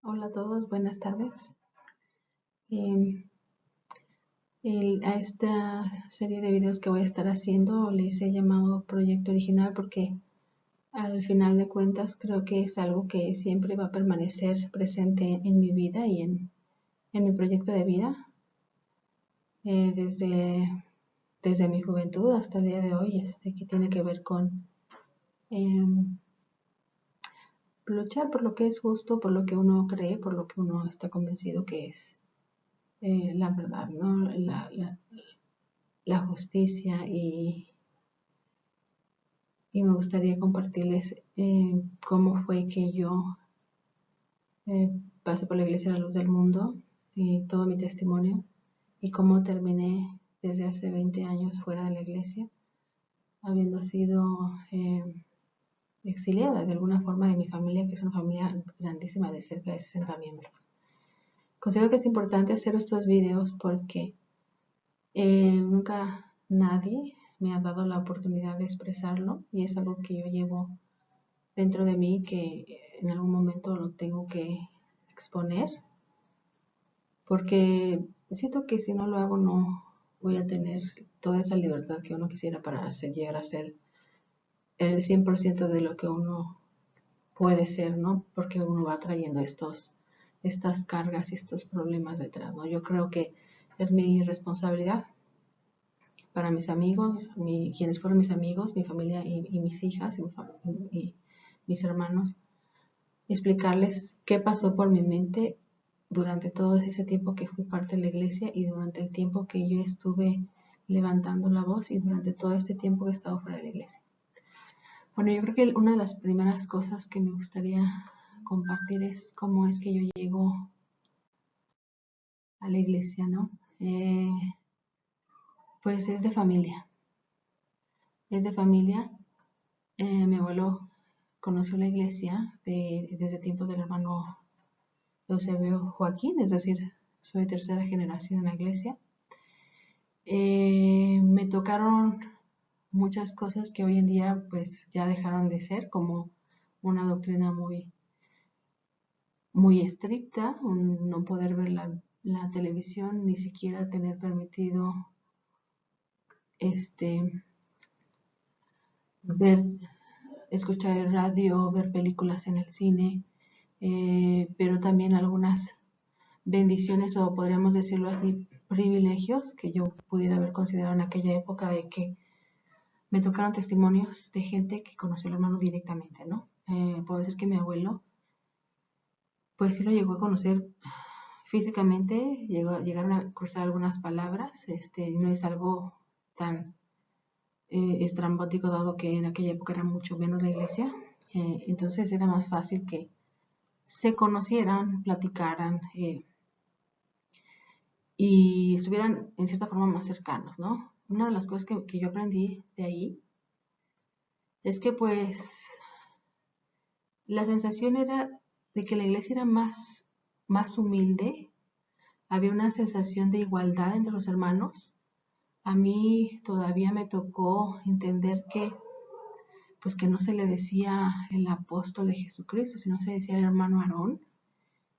Hola a todos, buenas tardes. Em, a esta serie de videos que voy a estar haciendo les he llamado Proyecto Original porque al final de cuentas creo que es algo que siempre va a permanecer presente en mi vida y en mi proyecto de vida eh, desde, desde mi juventud hasta el día de hoy, que tiene que ver con em, luchar por lo que es justo, por lo que uno cree, por lo que uno está convencido que es la verdad, ¿no? La justicia y me gustaría compartirles cómo fue que yo eh, pasé por la Iglesia de la Luz del Mundo y todo mi testimonio y cómo terminé desde hace 20 años fuera de la Iglesia, habiendo sido exiliada de alguna forma de mi familia, que es una familia grandísima de cerca de 60 miembros. Considero que es importante hacer estos videos porque nunca nadie me ha dado la oportunidad de expresarlo y es algo que yo llevo dentro de mí que en algún momento lo tengo que exponer porque siento que si no lo hago no voy a tener toda esa libertad que uno quisiera para llegar a ser el 100% de lo que uno puede ser, ¿no? Porque uno va trayendo estas cargas y estos problemas detrás, ¿no? Yo creo que es mi responsabilidad para mis amigos, quienes fueron mis amigos, mi familia y mis hijas y mis hermanos, explicarles qué pasó por mi mente durante todo ese tiempo que fui parte de la iglesia y durante el tiempo que yo estuve levantando la voz y durante todo ese tiempo que he estado fuera de la iglesia. Bueno, yo creo que una de las primeras cosas que me gustaría compartir es cómo es que yo llego a la iglesia, ¿no? Eh, pues es de familia. Es de familia. Mi abuelo conoció la iglesia desde tiempos del hermano Eusebio Joaquín, es decir, soy tercera generación en la iglesia. Me tocaron muchas cosas que hoy en día pues ya dejaron de ser, como una doctrina muy estricta, no poder ver la televisión, ni siquiera tener permitido este, ver, escuchar el radio, ver películas en el cine, pero también algunas bendiciones o podríamos decirlo así, privilegios que yo pudiera haber considerado en aquella época de que me tocaron testimonios de gente que conoció al hermano directamente, ¿no? Puedo decir que mi abuelo, pues sí lo llegó a conocer físicamente, llegaron a cruzar algunas palabras, no es algo tan estrambótico dado que en aquella época era mucho menos la iglesia, entonces era más fácil que se conocieran, platicaran, y estuvieran en cierta forma más cercanos, ¿no? Una de las cosas que yo aprendí de ahí es que pues la sensación era de que la iglesia era más humilde, había una sensación de igualdad entre los hermanos. A mí todavía me tocó entender que pues que no se le decía el apóstol de Jesucristo, sino se decía el hermano Aarón,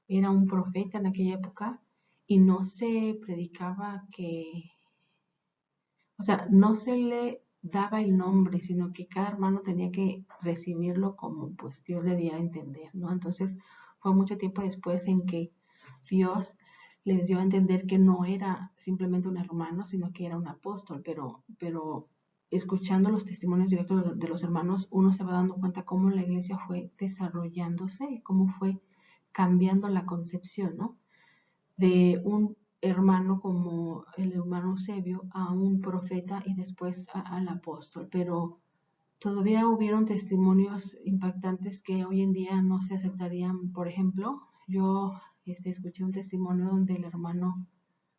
era un profeta en aquella época y no se predicaba o sea, no se le daba el nombre, sino que cada hermano tenía que recibirlo como pues Dios le diera a entender, ¿no? Entonces fue mucho tiempo después en que Dios les dio a entender que no era simplemente un hermano, sino que era un apóstol, pero escuchando los testimonios directos de los hermanos, uno se va dando cuenta cómo la iglesia fue desarrollándose y cómo fue cambiando la concepción, ¿no? De un hermano como el hermano Eusebio a un profeta y después al apóstol, pero todavía hubieron testimonios impactantes que hoy en día no se aceptarían. Por ejemplo, yo escuché un testimonio donde el hermano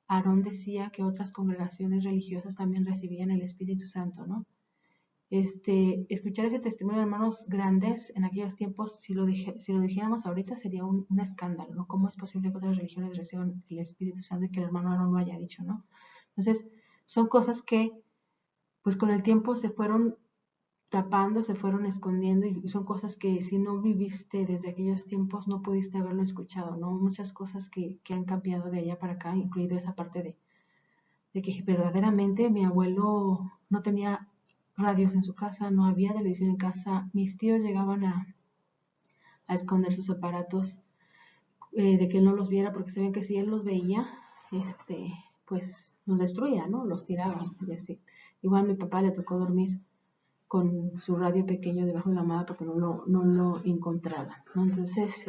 Aarón decía que otras congregaciones religiosas también recibían el Espíritu Santo, ¿no? Escuchar ese testimonio de hermanos grandes en aquellos tiempos, si lo dijéramos ahorita, sería un escándalo, ¿no? ¿Cómo es posible que otras religiones reciban el Espíritu Santo y que el hermano Aaron lo haya dicho, ¿no? Entonces, son cosas que, pues con el tiempo se fueron tapando, se fueron escondiendo y son cosas que si no viviste desde aquellos tiempos no pudiste haberlo escuchado, ¿no? Muchas cosas que han cambiado de allá para acá, incluido esa parte de que verdaderamente mi abuelo no tenía radios en su casa, no había televisión en casa, mis tíos llegaban a esconder sus aparatos, de que él no los viera porque sabían que si él los veía, pues los destruía, ¿no? Los tiraba y así. Igual a mi papá le tocó dormir con su radio pequeño debajo de la almohada porque no lo encontraban, ¿no? Entonces,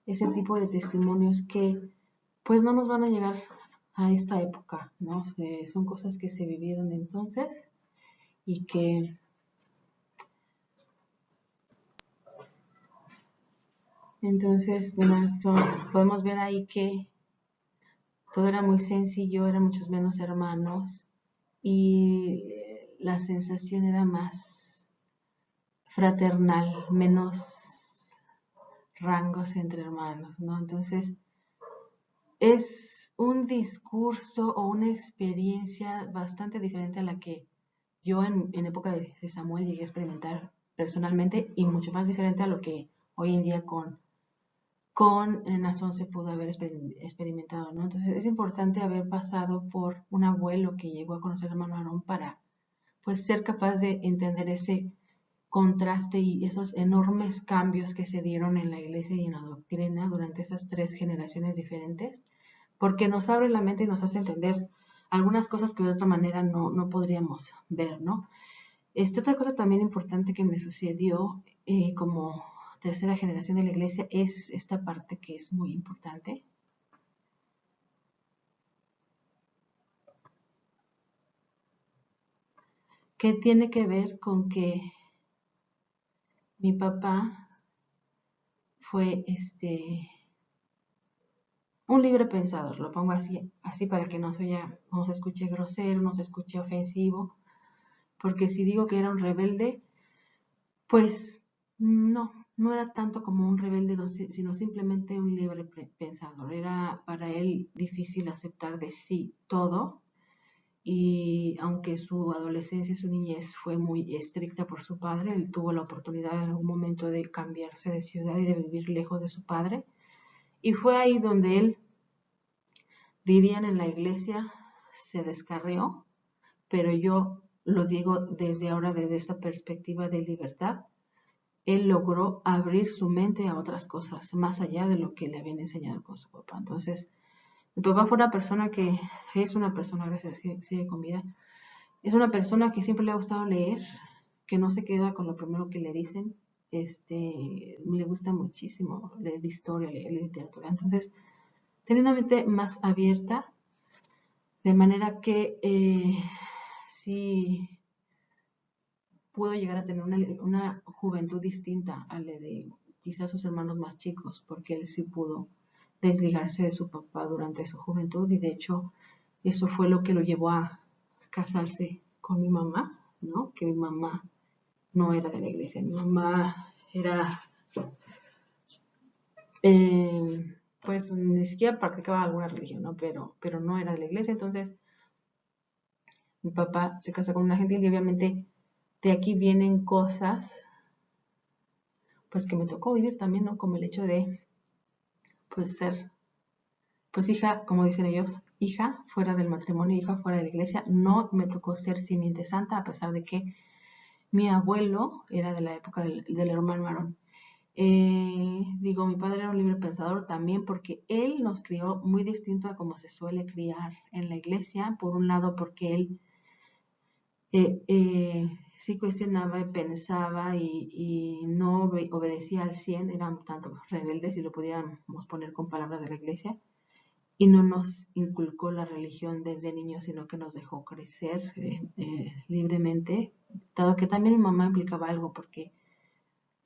ese tipo de testimonios que pues no nos van a llegar a esta época, ¿no? Son cosas que se vivieron entonces y que entonces, bueno, podemos ver ahí que todo era muy sencillo, eran muchos menos hermanos y la sensación era más fraternal, menos rangos entre hermanos, ¿no? Entonces, es un discurso o una experiencia bastante diferente a la que yo en época de Samuel llegué a experimentar personalmente y mucho más diferente a lo que hoy en día con Nazón se pudo haber experimentado, ¿no? Entonces es importante haber pasado por un abuelo que llegó a conocer al hermano Aarón para pues ser capaz de entender ese contraste y esos enormes cambios que se dieron en la iglesia y en la doctrina durante esas 3 generaciones diferentes, porque nos abre la mente y nos hace entender algunas cosas que de otra manera no podríamos ver, ¿no? Otra cosa también importante que me sucedió como 3.ª generación de la iglesia es esta parte que es muy importante, que tiene que ver con que mi papá fue un libre pensador, lo pongo así para que no se escuche grosero, no se escuche ofensivo, porque si digo que era un rebelde, pues no era tanto como un rebelde, sino simplemente un libre pensador. Era para él difícil aceptar de sí todo, y aunque su adolescencia y su niñez fue muy estricta por su padre, él tuvo la oportunidad en algún momento de cambiarse de ciudad y de vivir lejos de su padre. Y fue ahí donde él, dirían en la iglesia, se descarrió, pero yo lo digo desde ahora, desde esta perspectiva de libertad. Él logró abrir su mente a otras cosas, más allá de lo que le habían enseñado con su papá. Entonces, mi papá fue una persona que es una persona, gracias, sigue con vida, es una persona que siempre le ha gustado leer, que no se queda con lo primero que le dicen. Le gusta muchísimo leer historia, leer literatura. Entonces, tiene una mente más abierta, de manera que sí pudo llegar a tener una juventud distinta a la de quizás sus hermanos más chicos, porque él sí pudo desligarse de su papá durante su juventud y de hecho eso fue lo que lo llevó a casarse con mi mamá, ¿no? Que mi mamá no era de la iglesia, mi mamá era, pues ni siquiera practicaba alguna religión, ¿no? Pero no era de la iglesia, entonces mi papá se casa con una gentil y obviamente de aquí vienen cosas pues que me tocó vivir también, ¿no? Como el hecho de pues ser pues hija, como dicen ellos, hija fuera del matrimonio, hija fuera de la iglesia. No me tocó ser simiente santa, a pesar de que mi abuelo era de la época del hermano Aarón. Digo, mi padre era un libre pensador también porque él nos crió muy distinto a como se suele criar en la iglesia. Por un lado, porque él sí cuestionaba y pensaba y no obedecía al 100, eran tanto rebeldes, si lo pudiéramos poner con palabras de la iglesia, y no nos inculcó la religión desde niños, sino que nos dejó crecer libremente, dado que también mi mamá implicaba algo, porque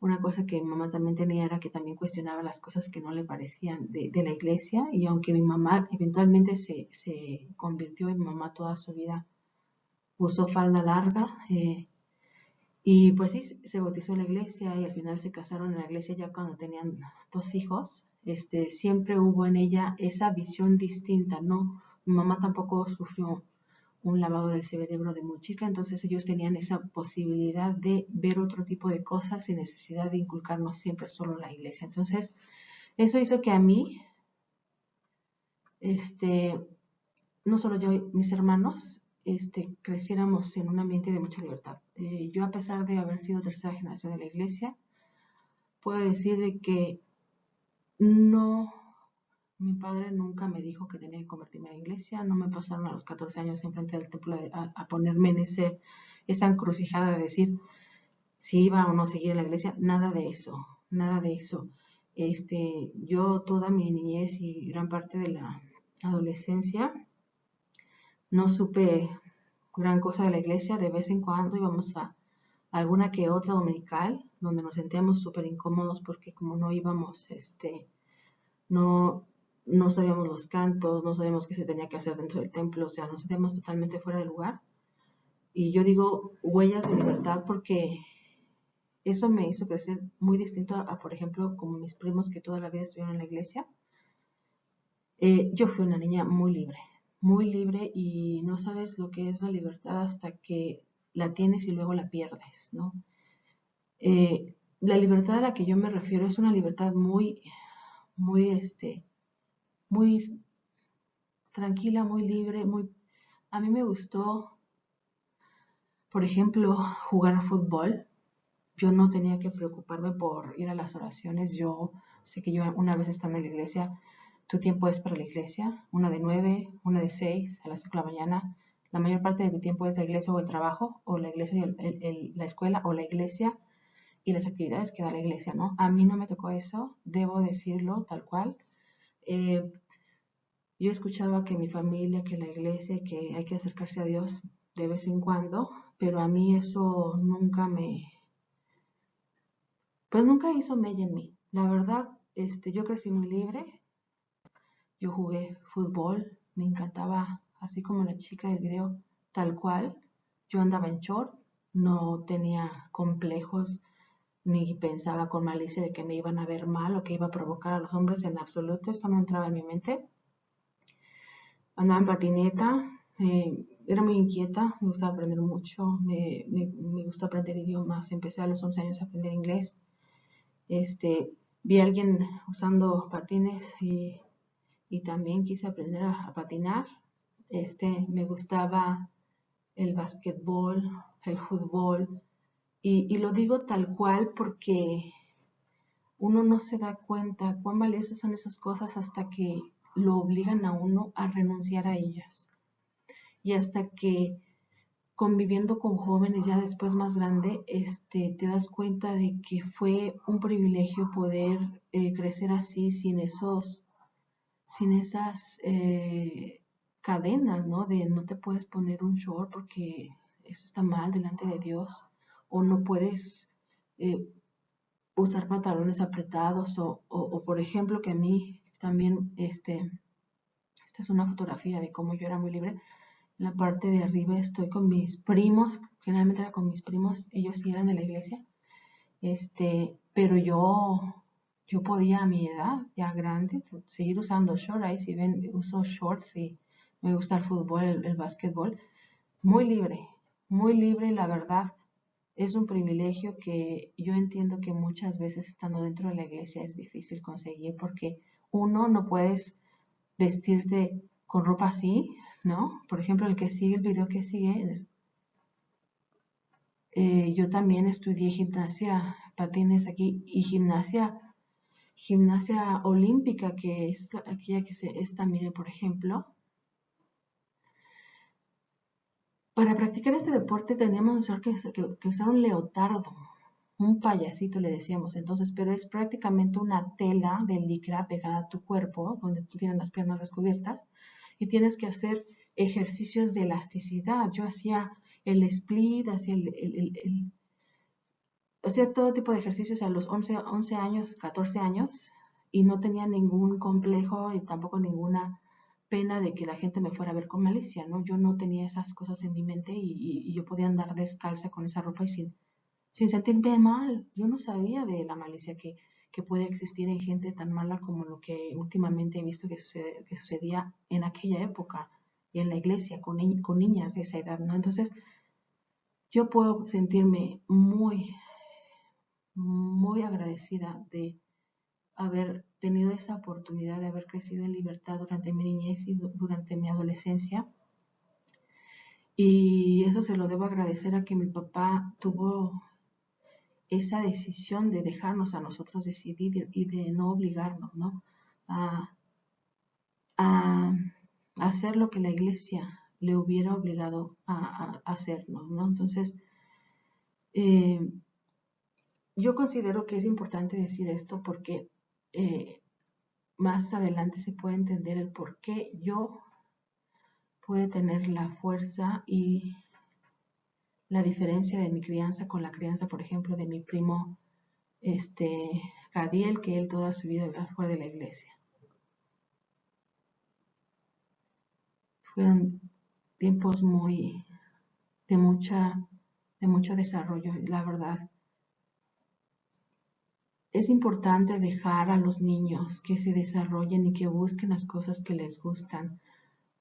una cosa que mi mamá también tenía era que también cuestionaba las cosas que no le parecían de la iglesia, y aunque mi mamá eventualmente se convirtió en mamá toda su vida, usó falda larga, y pues sí, se bautizó en la iglesia y al final se casaron en la iglesia ya cuando tenían 2 hijos. Siempre hubo en ella esa visión distinta, ¿no? Mi mamá tampoco sufrió un lavado del cerebro de muy chica, entonces ellos tenían esa posibilidad de ver otro tipo de cosas sin necesidad de inculcarnos siempre solo la iglesia. Entonces, eso hizo que a mí, no solo yo y mis hermanos, creciéramos en un ambiente de mucha libertad. Yo, a pesar de haber sido tercera generación de la iglesia, puedo decir de que no, mi padre nunca me dijo que tenía que convertirme a la iglesia, no me pasaron a los 14 años enfrente del templo a ponerme en esa encrucijada de decir si iba o no seguir en la iglesia, nada de eso, nada de eso. Yo toda mi niñez y gran parte de la adolescencia no supe gran cosa de la iglesia. De vez en cuando íbamos a alguna que otra dominical, donde nos sentíamos súper incómodos porque como no íbamos, no, no sabíamos los cantos, no sabíamos qué se tenía que hacer dentro del templo, o sea, nos sentíamos totalmente fuera de lugar. Y yo digo huellas de libertad porque eso me hizo crecer muy distinto por ejemplo, como mis primos que toda la vida estuvieron en la iglesia. Yo fui una niña muy libre y no sabes lo que es la libertad hasta que la tienes y luego la pierdes, ¿no? La libertad a la que yo me refiero es una libertad muy, muy tranquila, muy libre, a mí me gustó, por ejemplo, jugar fútbol. Yo no tenía que preocuparme por ir a las oraciones. Yo sé que yo una vez estando en la iglesia, tu tiempo es para la iglesia, una de 9, una de 6, a las 5 de la mañana. La mayor parte de tu tiempo es la iglesia o el trabajo, o la iglesia y la escuela, o la iglesia y las actividades que da la iglesia, ¿no? A mí no me tocó eso, debo decirlo tal cual. Eh, yo escuchaba que mi familia, que la iglesia, que hay que acercarse a Dios de vez en cuando, pero a mí eso pues nunca hizo mella en mí. La verdad, yo crecí muy libre, yo jugué fútbol, me encantaba, así como la chica del video, tal cual. Yo andaba en short, no tenía complejos, ni pensaba con malicia de que me iban a ver mal o que iba a provocar a los hombres en absoluto, esto no entraba en mi mente. Andaba en patineta, era muy inquieta, me gustaba aprender mucho, me gustó aprender idiomas, empecé a los 11 años a aprender inglés. Vi a alguien usando patines y también quise aprender a patinar. Me gustaba el básquetbol, el fútbol, y lo digo tal cual porque uno no se da cuenta cuán valiosas son esas cosas hasta que lo obligan a uno a renunciar a ellas. Y hasta que conviviendo con jóvenes ya después más grande, te das cuenta de que fue un privilegio poder crecer así sin esas cadenas, ¿no? De no te puedes poner un short porque eso está mal delante de Dios, o no puedes eh, usar pantalones apretados, por ejemplo, que a mí también, esta es una fotografía de cómo yo era muy libre. En la parte de arriba estoy con mis primos, generalmente era con mis primos, ellos sí eran de la iglesia, pero yo podía a mi edad, ya grande, seguir usando shorts, ahí si ven, uso shorts y me gusta el fútbol, el básquetbol, muy libre, la verdad, es un privilegio que yo entiendo que muchas veces estando dentro de la iglesia es difícil conseguir porque uno no puedes vestirte con ropa así, ¿no? Por ejemplo, el video que sigue, yo también estudié gimnasia, patines aquí y gimnasia olímpica, que es aquella que es también, por ejemplo. Para practicar este deporte teníamos que usar un leotardo, un payasito le decíamos entonces, pero es prácticamente una tela de licra pegada a tu cuerpo, donde tú tienes las piernas descubiertas, y tienes que hacer ejercicios de elasticidad. Yo hacía el split, hacía todo tipo de ejercicios a los 11 años, 14 años, y no tenía ningún complejo y tampoco ninguna pena de que la gente me fuera a ver con malicia, ¿no? Yo no tenía esas cosas en mi mente y yo podía andar descalza con esa ropa y sin sentirme mal. Yo no sabía de la malicia que puede existir en gente tan mala como lo que últimamente he visto que sucedía en aquella época. en la iglesia con niñas de esa edad, ¿no? Entonces, yo puedo sentirme muy, muy agradecida de haber tenido esa oportunidad de haber crecido en libertad durante mi niñez y durante mi adolescencia. Y eso se lo debo agradecer a que mi papá tuvo esa decisión de dejarnos a nosotros decidir y de no obligarnos, ¿no? A, a hacer lo que la iglesia le hubiera obligado a hacernos, ¿no? Entonces, eh, yo considero que es importante decir esto porque más adelante se puede entender el por qué yo pude tener la fuerza y la diferencia de mi crianza con la crianza, por ejemplo, de mi primo Cadiel, que él toda su vida fue de la iglesia. Fueron tiempos de mucho desarrollo, la verdad. Es importante dejar a los niños que se desarrollen y que busquen las cosas que les gustan.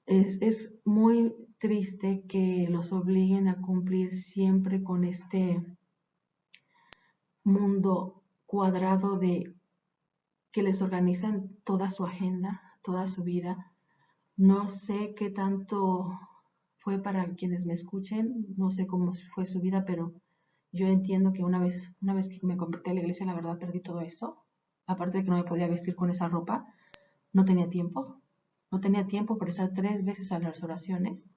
Es muy triste que los obliguen a cumplir siempre con este mundo cuadrado de que les organizan toda su agenda, toda su vida. No sé qué tanto fue para quienes me escuchen, no sé cómo fue su vida, pero yo entiendo que una vez que me convertí a la iglesia, la verdad perdí todo eso. Aparte de que no me podía vestir con esa ropa, no tenía tiempo. No tenía tiempo para estar 3 veces a las oraciones,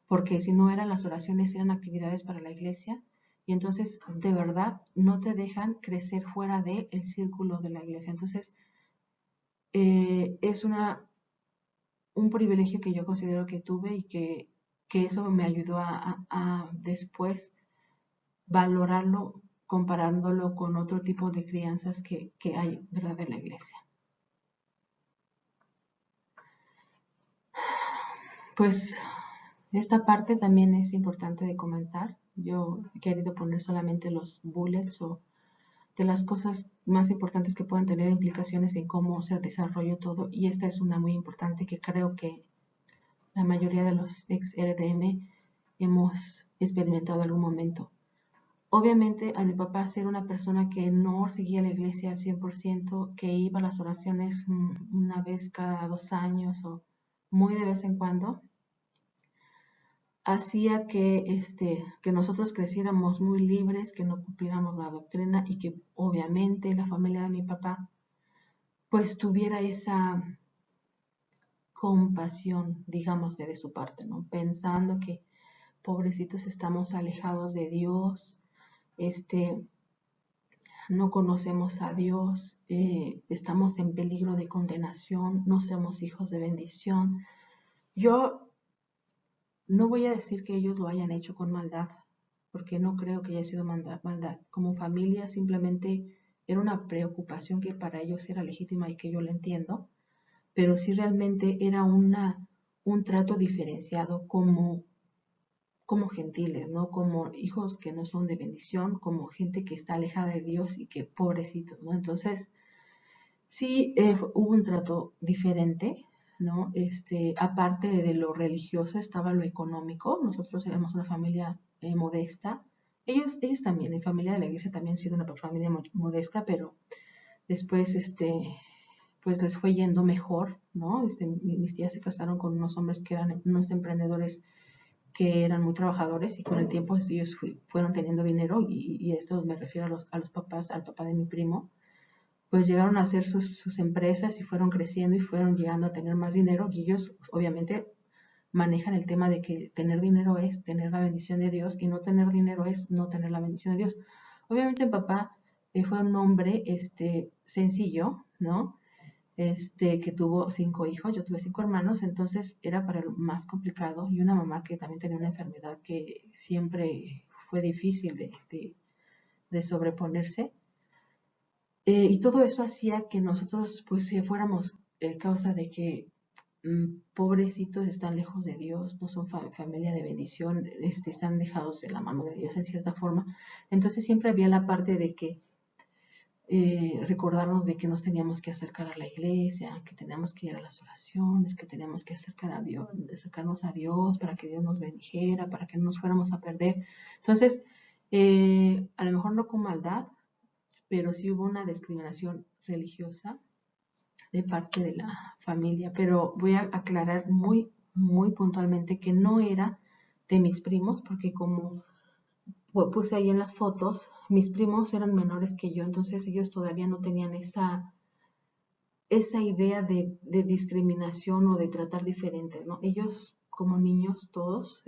porque si no eran las oraciones, eran actividades para la iglesia. Y entonces, de verdad, no te dejan crecer fuera del círculo de la iglesia. Entonces, es un privilegio que yo considero que tuve y que eso me ayudó a después valorarlo comparándolo con otro tipo de crianzas que hay, ¿verdad?, de la iglesia. Pues esta parte también es importante de comentar. Yo he querido poner solamente los bullets o de las cosas más importantes que pueden tener implicaciones en cómo se desarrolló todo, y esta es una muy importante que creo que la mayoría de los ex RDM hemos experimentado en algún momento. Obviamente, a mi papá ser una persona que no seguía la iglesia al 100%, que iba a las oraciones una vez cada 2 años o muy de vez en cuando, hacía que nosotros creciéramos muy libres, que no cumpliéramos la doctrina y que obviamente la familia de mi papá pues tuviera esa compasión, digamos, de su parte, ¿no? Pensando que pobrecitos estamos alejados de Dios, no conocemos a Dios, estamos en peligro de condenación, no somos hijos de bendición. Yo no voy a decir que ellos lo hayan hecho con maldad, porque no creo que haya sido maldad. Como familia simplemente era una preocupación que para ellos era legítima y que yo la entiendo, pero sí realmente era un trato diferenciado como gentiles, ¿no? Como hijos que no son de bendición, como gente que está alejada de Dios y que pobrecitos, ¿no? Entonces, sí, hubo un trato diferente, ¿no? Aparte de lo religioso estaba lo económico. Nosotros éramos una familia modesta. Ellos también, en familia de la iglesia también han sido una familia modesta, pero después, pues les fue yendo mejor, ¿no? Mis tías se casaron con unos hombres que eran unos emprendedores que eran muy trabajadores y con el tiempo ellos fueron teniendo dinero y esto me refiero a los papás, al papá de mi primo, pues llegaron a hacer sus empresas y fueron creciendo y fueron llegando a tener más dinero y ellos pues, obviamente manejan el tema de que tener dinero es tener la bendición de Dios y no tener dinero es no tener la bendición de Dios. Obviamente el papá fue un hombre sencillo, ¿no? Que tuvo 5 hijos, yo tuve 5 hermanos, entonces era para él más complicado, y una mamá que también tenía una enfermedad que siempre fue difícil de sobreponerse. Y todo eso hacía que nosotros pues fuéramos causa de que pobrecitos están lejos de Dios, no son familia de bendición, están dejados de la mano de Dios en cierta forma. Entonces siempre había la parte de que recordarnos de que nos teníamos que acercar a la iglesia, que teníamos que ir a las oraciones, que teníamos que acercarnos a Dios para que Dios nos bendijera, para que no nos fuéramos a perder. Entonces, a lo mejor no con maldad, pero sí hubo una discriminación religiosa de parte de la familia. Pero voy a aclarar muy, muy puntualmente que no era de mis primos, porque como puse ahí en las fotos, mis primos eran menores que yo, entonces ellos todavía no tenían esa idea de discriminación o de tratar diferentes, ¿no? Ellos como niños todos,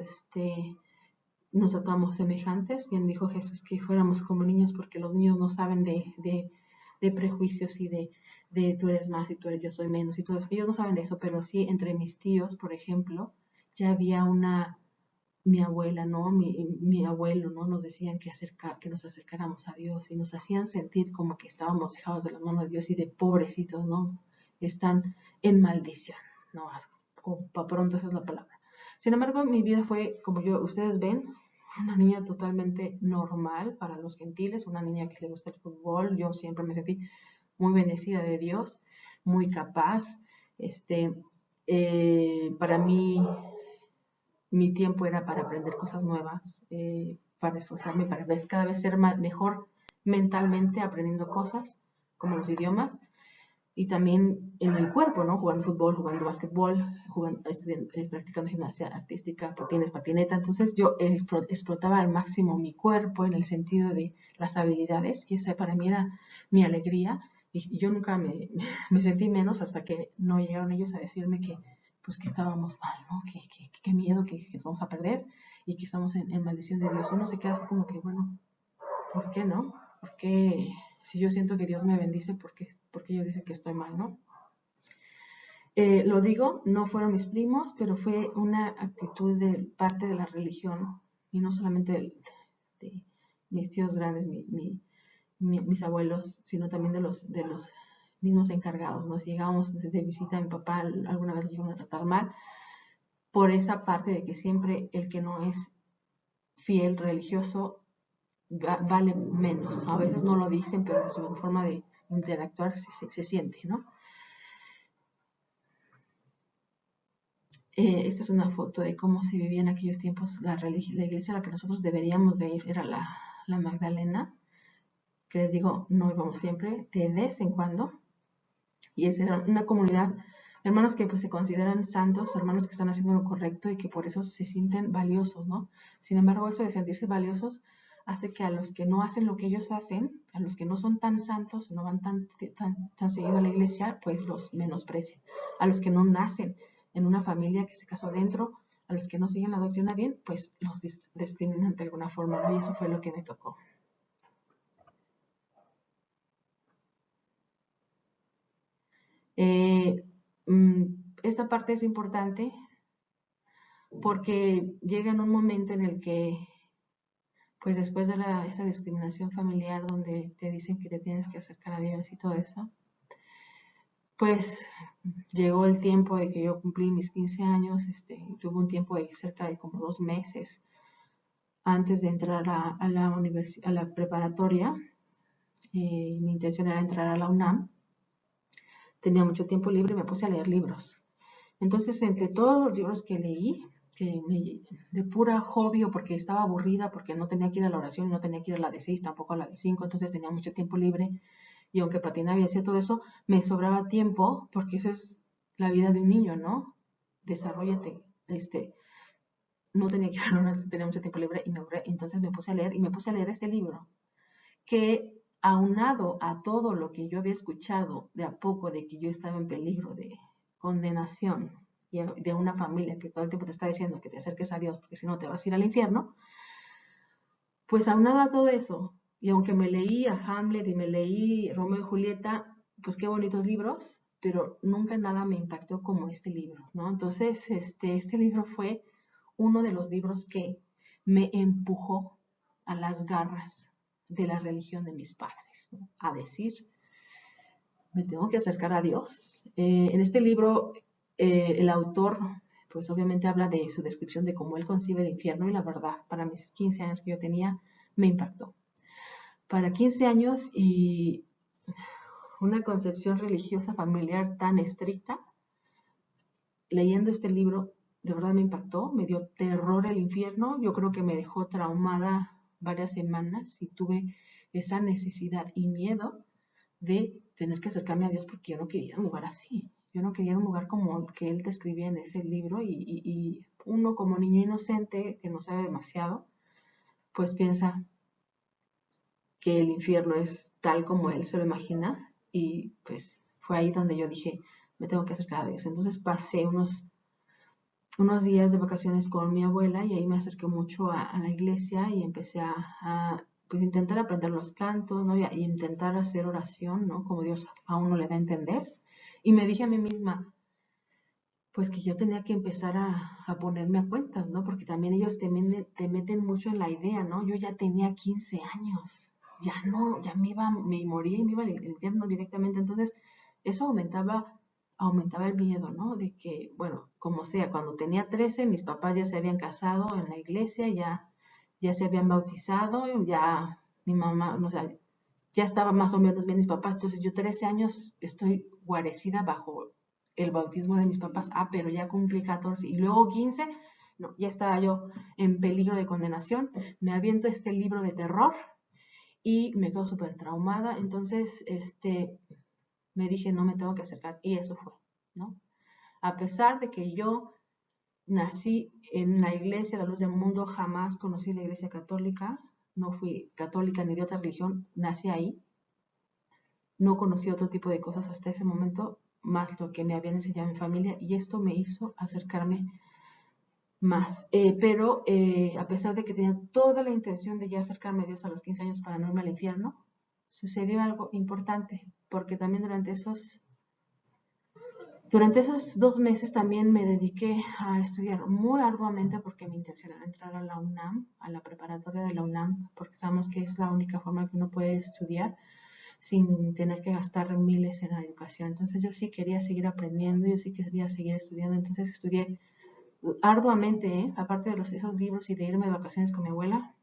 nos tratamos semejantes. Bien dijo Jesús que fuéramos como niños porque los niños no saben de prejuicios y de tú eres más y tú eres yo soy menos y todo eso. Ellos no saben de eso, pero sí entre mis tíos, por ejemplo, ya había mi abuela, ¿no? Mi abuelo, ¿no? Nos decían que nos acercáramos a Dios y nos hacían sentir como que estábamos dejados de las manos de Dios y de pobrecitos, ¿no? Están en maldición, ¿no? Como para pronto esa es la palabra. Sin embargo, mi vida fue, como ustedes ven, una niña totalmente normal para los gentiles, una niña que le gusta el fútbol. Yo siempre me sentí muy bendecida de Dios, muy capaz. Para mí mi tiempo era para aprender cosas nuevas, para esforzarme, para cada vez ser mejor mentalmente aprendiendo cosas, como los idiomas, y también en el cuerpo, ¿no? Jugando fútbol, jugando básquetbol, practicando gimnasia artística, patines, patineta. Entonces yo explotaba al máximo mi cuerpo en el sentido de las habilidades, y esa para mí era mi alegría. Y yo nunca me sentí menos hasta que no llegaron ellos a decirme que pues que estábamos mal, ¿no? Que miedo, que vamos a perder y que estamos en maldición de Dios. Uno se queda así como que, bueno, ¿por qué no? ¿Por qué si yo siento que Dios me bendice, porque ellos dicen que estoy mal, ¿no? Lo digo, no fueron mis primos, pero fue una actitud de parte de la religión, y no solamente de mis tíos grandes, mis abuelos, sino también de los mismos encargados, ¿no? Si llegábamos de visita a mi papá, alguna vez lo llegaron a tratar mal, por esa parte de que siempre el que no es fiel, religioso, vale menos. A veces no lo dicen, pero en su forma de interactuar se siente, ¿no? Esta es una foto de cómo se vivía en aquellos tiempos la iglesia a la que nosotros deberíamos de ir era la Magdalena, que les digo, no íbamos siempre, de vez en cuando, y es una comunidad de hermanos que pues se consideran santos, hermanos que están haciendo lo correcto y que por eso se sienten valiosos, ¿no? Sin embargo, eso de sentirse valiosos hace que a los que no hacen lo que ellos hacen, a los que no son tan santos, no van tan seguido a la iglesia, pues los menosprecien. A los que no nacen en una familia que se casó dentro, a los que no siguen la doctrina bien, pues los discriminan de alguna forma, ¿no? Y eso fue lo que me tocó. Esta parte es importante porque llega en un momento en el que, pues después de esa discriminación familiar donde te dicen que te tienes que acercar a Dios y todo eso, pues llegó el tiempo de que yo cumplí mis 15 años, tuve un tiempo de cerca de como 2 meses antes de entrar a la preparatoria. Mi intención era entrar a la UNAM. Tenía mucho tiempo libre y me puse a leer libros. Entonces, entre todos los libros que leí, de pura hobby o porque estaba aburrida, porque no tenía que ir a la oración, no tenía que ir a la de 6, tampoco a la de 5, entonces tenía mucho tiempo libre, y aunque patinaba y hacía todo eso, me sobraba tiempo, porque eso es la vida de un niño, ¿no? Desarrollate, no tenía que ir a la oración, tenía mucho tiempo libre y me aburrí, entonces me puse a leer, y me puse a leer este libro, que aunado a todo lo que yo había escuchado de a poco de que yo estaba en peligro de condenación y de una familia que todo el tiempo te está diciendo que te acerques a Dios porque si no te vas a ir al infierno, pues aunado a todo eso, y aunque me leí a Hamlet y me leí Romeo y Julieta, pues qué bonitos libros, pero nunca nada me impactó como este libro, ¿no? Entonces, este libro fue uno de los libros que me empujó a las garras de la religión de mis padres, ¿no? A decir, me tengo que acercar a Dios. En este libro, el autor, pues obviamente habla de su descripción de cómo él concibe el infierno, y la verdad, para mis 15 años que yo tenía, me impactó. Para 15 años, y una concepción religiosa familiar tan estricta, leyendo este libro, de verdad me impactó, me dio terror el infierno, yo creo que me dejó traumada varias semanas y tuve esa necesidad y miedo de tener que acercarme a Dios porque yo no quería un lugar así. Yo no quería un lugar como el que él describía en ese libro y uno como niño inocente que no sabe demasiado, pues piensa que el infierno es tal como él se lo imagina y pues fue ahí donde yo dije, me tengo que acercar a Dios. Entonces pasé unos días de vacaciones con mi abuela y ahí me acerqué mucho a la iglesia y empecé pues intentar aprender los cantos, ¿no? Y intentar hacer oración, ¿no? Como Dios a uno le da a entender. Y me dije a mí misma, pues que yo tenía que empezar a ponerme a cuentas, ¿no? Porque también ellos te meten mucho en la idea, ¿no? Yo ya tenía 15 años, ya no, ya me moría y me iba al infierno directamente. Entonces, eso aumentaba el miedo, ¿no? De que, bueno, como sea, cuando tenía 13, mis papás ya se habían casado en la iglesia, ya se habían bautizado, ya mi mamá, o sea, ya estaba más o menos bien mis papás. Entonces, yo 13 años estoy guarecida bajo el bautismo de mis papás. Ah, pero ya cumplí 14 y luego 15, no, ya estaba yo en peligro de condenación. Me aviento este libro de terror y me quedo súper traumada. Entonces, me dije, no me tengo que acercar. Y eso fue, ¿no? A pesar de que yo nací en la iglesia, la luz del mundo, jamás conocí la iglesia católica, no fui católica ni de otra religión, nací ahí, no conocí otro tipo de cosas hasta ese momento, más lo que me habían enseñado en familia, y esto me hizo acercarme más. Pero a pesar de que tenía toda la intención de ya acercarme a Dios a los 15 años para no irme al infierno, sucedió algo importante, porque también durante esos 2 meses también me dediqué a estudiar muy arduamente porque mi intención era entrar a la UNAM, a la preparatoria de la UNAM, porque sabemos que es la única forma que uno puede estudiar sin tener que gastar miles en la educación. Entonces yo sí quería seguir aprendiendo, yo sí quería seguir estudiando, entonces estudié arduamente, ¿eh? Aparte de esos libros y de irme de vacaciones con mi abuela,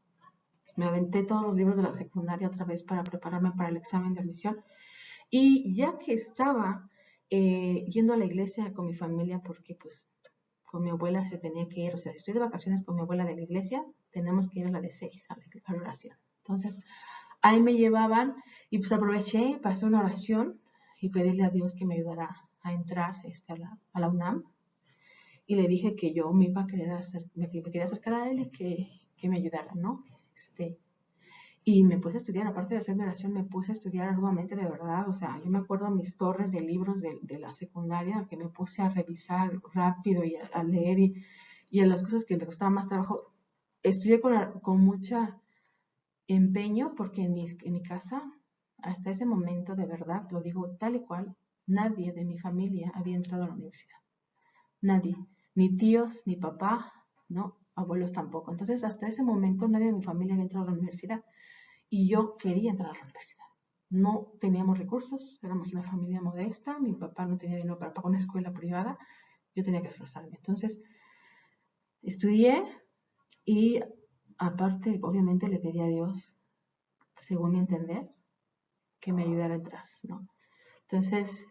me aventé todos los libros de la secundaria otra vez para prepararme para el examen de admisión. Y ya que estaba yendo a la iglesia con mi familia, porque pues con mi abuela se tenía que ir, o sea, si estoy de vacaciones con mi abuela de la iglesia, tenemos que ir a la de 6, a la oración. Entonces, ahí me llevaban y pues aproveché, pasé una oración y pedirle a Dios que me ayudara a entrar a la UNAM. Y le dije que yo me iba a me quería acercar a él y que me ayudara, ¿no? Y me puse a estudiar, aparte de hacer mi oración, me puse a estudiar arduamente de verdad. O sea, yo me acuerdo mis torres de libros de la secundaria que me puse a revisar rápido y a leer y a las cosas que me costaba más trabajo. Estudié con mucha empeño porque en mi casa, hasta ese momento, de verdad, lo digo tal y cual, nadie de mi familia había entrado a la universidad. Nadie. Ni tíos, ni papá, ¿no? Abuelos tampoco. Entonces, hasta ese momento, nadie de mi familia había entrado a la universidad. Y yo quería entrar a la universidad. No teníamos recursos, éramos una familia modesta, mi papá no tenía dinero para pagar una escuela privada, yo tenía que esforzarme. Entonces, estudié y aparte, obviamente, le pedí a Dios, según mi entender, que me ayudara a entrar, ¿no? Entonces,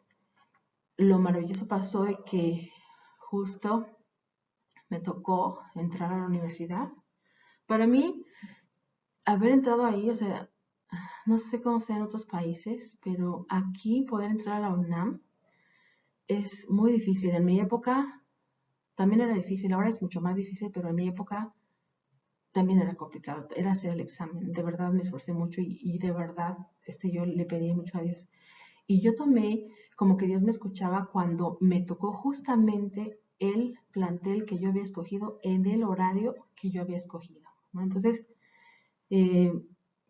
lo maravilloso pasó de que justo me tocó entrar a la universidad. Para mí, haber entrado ahí, o sea, no sé cómo sea en otros países, pero aquí poder entrar a la UNAM es muy difícil. En mi época también era difícil, ahora es mucho más difícil, pero en mi época también era complicado. Era hacer el examen. De verdad me esforcé mucho y de verdad yo le pedí mucho a Dios. Y yo tomé como que Dios me escuchaba cuando me tocó justamente el plantel que yo había escogido en el horario que yo había escogido, ¿no? Entonces, eh,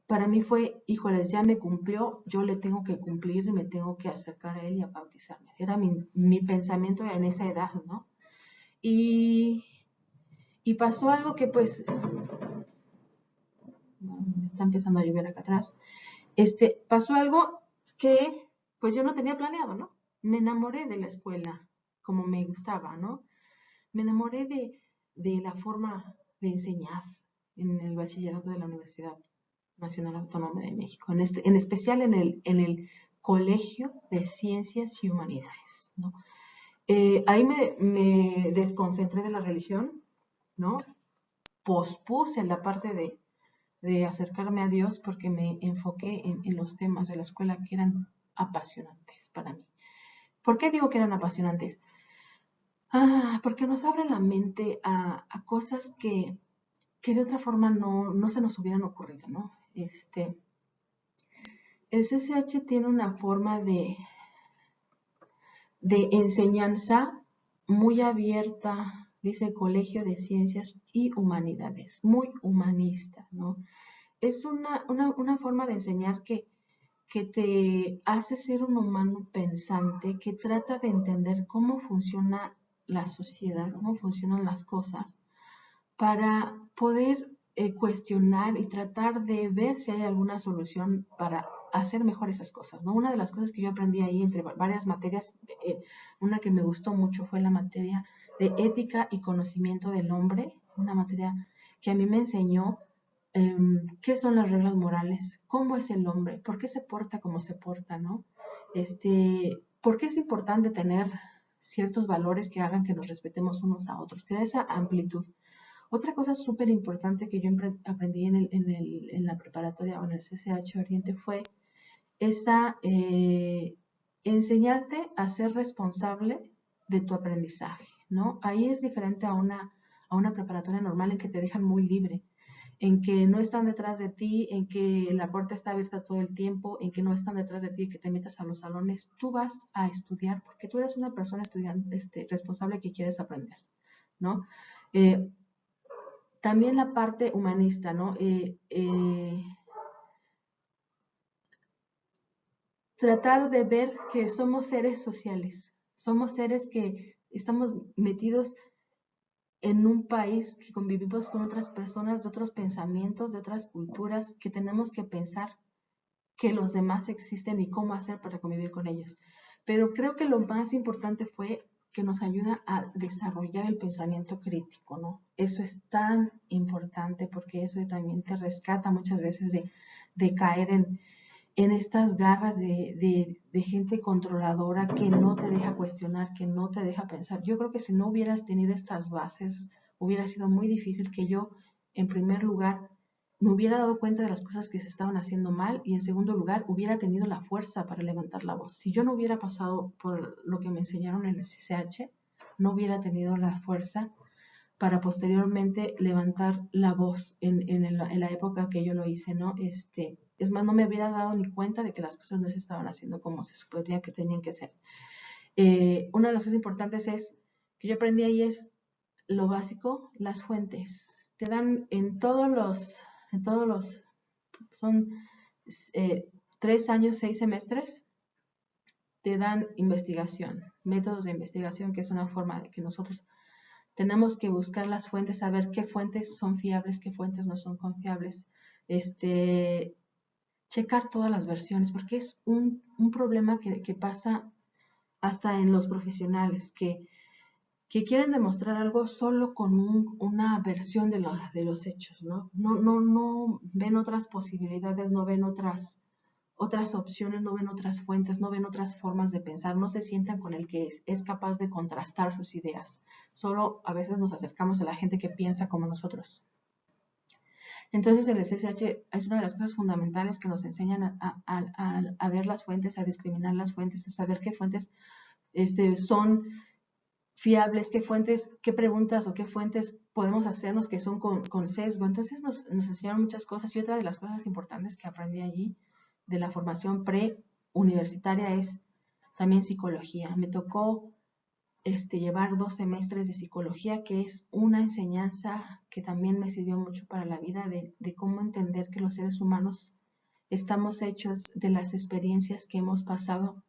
para mí fue, híjoles, ya me cumplió, yo le tengo que cumplir, me tengo que acercar a él y a bautizarme. Era mi pensamiento en esa edad, ¿no? Y, y pasó algo que pues, me está empezando a llover acá atrás, pasó algo que pues yo no tenía planeado, ¿no? Me enamoré de la escuela como me gustaba, ¿no? Me enamoré de la forma de enseñar en el bachillerato de la Universidad Nacional Autónoma de México, en especial en el Colegio de Ciencias y Humanidades, ¿no? Ahí me desconcentré de la religión, ¿no? Pospuse la parte de acercarme a Dios porque me enfoqué en los temas de la escuela que eran apasionantes para mí. ¿Por qué digo que eran apasionantes? Porque nos abren la mente a cosas que de otra forma no se nos hubieran ocurrido, ¿no? El CCH tiene una forma de enseñanza muy abierta, dice Colegio de Ciencias y Humanidades, muy humanista, ¿no? Es una forma de enseñar que te hace ser un humano pensante, que trata de entender cómo funciona la sociedad, cómo funcionan las cosas, para poder cuestionar y tratar de ver si hay alguna solución para hacer mejor esas cosas, ¿no? Una de las cosas que yo aprendí ahí entre varias materias, una que me gustó mucho fue la materia de ética y conocimiento del hombre, una materia que a mí me enseñó qué son las reglas morales, cómo es el hombre, por qué se porta como se porta, ¿no? Por qué es importante tener ciertos valores que hagan que nos respetemos unos a otros, te da esa amplitud. Otra cosa súper importante que yo aprendí en la preparatoria o en el CCH Oriente fue esa enseñarte a ser responsable de tu aprendizaje, ¿no? Ahí es diferente a una preparatoria normal en que te dejan muy libre, en que no están detrás de ti, en que la puerta está abierta todo el tiempo, en que no están detrás de ti y que te metas a los salones. Tú vas a estudiar porque tú eres una persona estudiante, responsable que quieres aprender, ¿no? También la parte humanista, ¿no? Tratar de ver que somos seres sociales, somos seres que estamos metidos en un país, que convivimos con otras personas de otros pensamientos, de otras culturas, que tenemos que pensar que los demás existen y cómo hacer para convivir con ellos. Pero creo que lo más importante fue que nos ayuda a desarrollar el pensamiento crítico, ¿no? Eso es tan importante porque eso también te rescata muchas veces de caer en estas garras de gente controladora que no te deja cuestionar, que no te deja pensar. Yo creo que si no hubieras tenido estas bases, hubiera sido muy difícil que yo, en primer lugar, me hubiera dado cuenta de las cosas que se estaban haciendo mal y en segundo lugar, hubiera tenido la fuerza para levantar la voz. Si yo no hubiera pasado por lo que me enseñaron en el CCH, no hubiera tenido la fuerza para posteriormente levantar la voz en la época que yo lo hice, ¿no? Es más, no me hubiera dado ni cuenta de que las cosas no se estaban haciendo como se suponía que tenían que ser. Una de las cosas importantes es que yo aprendí ahí es lo básico, las fuentes. Te dan son 3 años, 6 semestres, te dan investigación, métodos de investigación, que es una forma de que nosotros tenemos que buscar las fuentes, saber qué fuentes son fiables, qué fuentes no son confiables, checar todas las versiones, porque es un problema que pasa hasta en los profesionales, que quieren demostrar algo solo con una versión de los hechos, ¿no? No ven otras posibilidades, no ven otras opciones, no ven otras fuentes, no ven otras formas de pensar, no se sientan con el que es capaz de contrastar sus ideas. Solo a veces nos acercamos a la gente que piensa como nosotros. Entonces el SSH es una de las cosas fundamentales que nos enseñan a ver las fuentes, a discriminar las fuentes, a saber qué fuentes son fiables, qué fuentes, qué preguntas o qué fuentes podemos hacernos que son con sesgo. Entonces nos enseñaron muchas cosas y otra de las cosas importantes que aprendí allí de la formación pre-universitaria es también psicología. Me tocó llevar 2 semestres de psicología, que es una enseñanza que también me sirvió mucho para la vida de cómo entender que los seres humanos estamos hechos de las experiencias que hemos pasado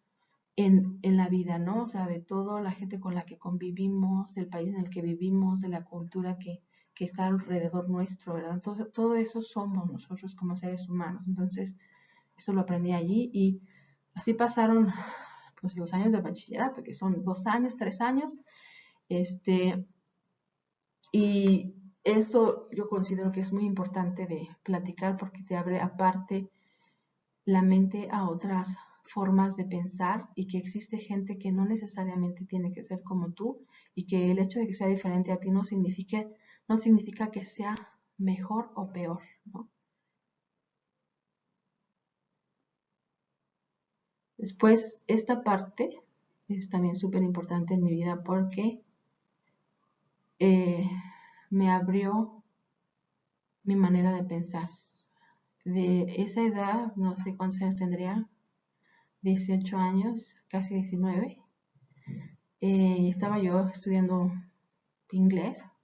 en la vida, ¿no? O sea, de toda la gente con la que convivimos, del país en el que vivimos, de la cultura que está alrededor nuestro, ¿verdad? Todo eso somos nosotros como seres humanos. Entonces, eso lo aprendí allí y así pasaron pues los años de bachillerato, que son 2 años, 3 años, y eso yo considero que es muy importante de platicar porque te abre aparte la mente a otras formas de pensar y que existe gente que no necesariamente tiene que ser como tú y que el hecho de que sea diferente a ti no significa que sea mejor o peor, ¿no? Después, esta parte es también súper importante en mi vida porque eh, me abrió mi manera de pensar. De esa edad, no sé cuántos años tendría, 18 años, casi 19, estaba yo estudiando inglés.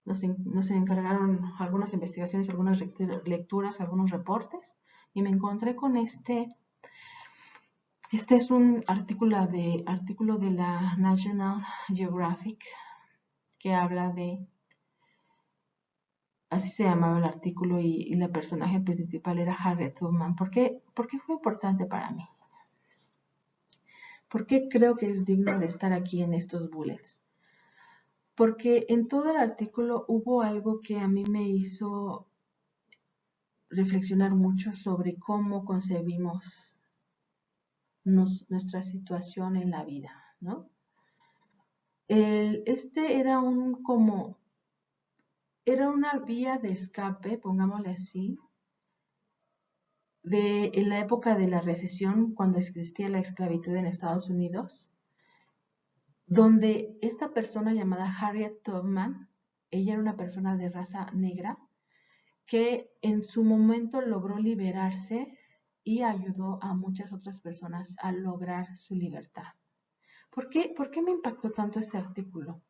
Nos encargaron algunas investigaciones, algunas lecturas, algunos reportes, y me encontré con este es un artículo de la National Geographic que habla de, así se llamaba el artículo y la personaje principal era Harriet Tubman. ¿Por qué fue importante para mí? ¿Por qué creo que es digno de estar aquí en estos bullets? Porque en todo el artículo hubo algo que a mí me hizo reflexionar mucho sobre cómo concebimos nuestra situación en la vida, ¿no? Este era una vía de escape, pongámosle así, en la época de la recesión, cuando existía la esclavitud en Estados Unidos, donde esta persona llamada Harriet Tubman, ella era una persona de raza negra, que en su momento logró liberarse y ayudó a muchas otras personas a lograr su libertad. ¿Por qué me impactó tanto este artículo?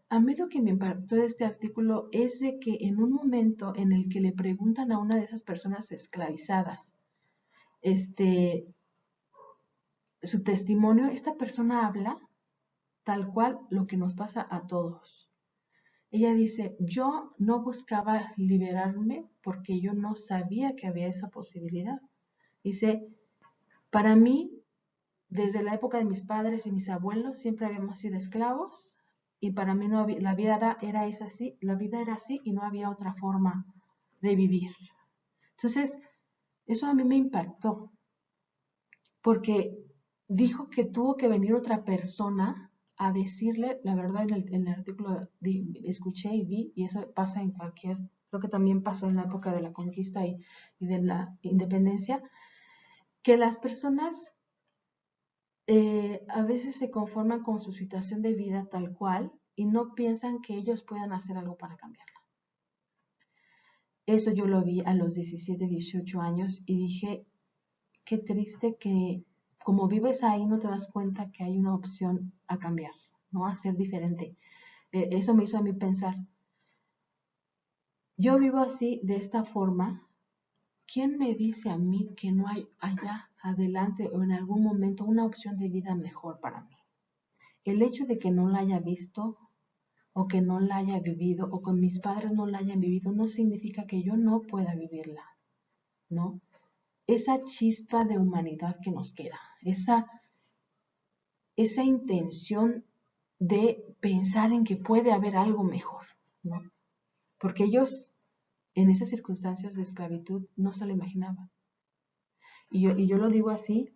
A mí lo que me impactó de este artículo es de que en un momento en el que le preguntan a una de esas personas esclavizadas, su testimonio, esta persona habla tal cual lo que nos pasa a todos. Ella dice, yo no buscaba liberarme porque yo no sabía que había esa posibilidad. Dice, para mí, desde la época de mis padres y mis abuelos, siempre habíamos sido esclavos y para mí no había, la vida era así y no había otra forma de vivir. Entonces, eso a mí me impactó porque dijo que tuvo que venir otra persona a decirle, la verdad en el artículo escuché y vi, y eso pasa en creo que también pasó en la época de la conquista y de la independencia, que las personas a veces se conforman con su situación de vida tal cual y no piensan que ellos puedan hacer algo para cambiarla. Eso yo lo vi a los 17, 18 años y dije, qué triste que como vives ahí no te das cuenta que hay una opción a cambiar, ¿no? A ser diferente. Eso me hizo a mí pensar, yo vivo así, de esta forma, ¿quién me dice a mí que no hay allá adelante o en algún momento una opción de vida mejor para mí? El hecho de que no la haya visto o que no la haya vivido o que mis padres no la hayan vivido no significa que yo no pueda vivirla, ¿no? Esa chispa de humanidad que nos queda, esa intención de pensar en que puede haber algo mejor, ¿no? Porque ellos en esas circunstancias de esclavitud no se lo imaginaban. Y yo lo digo así,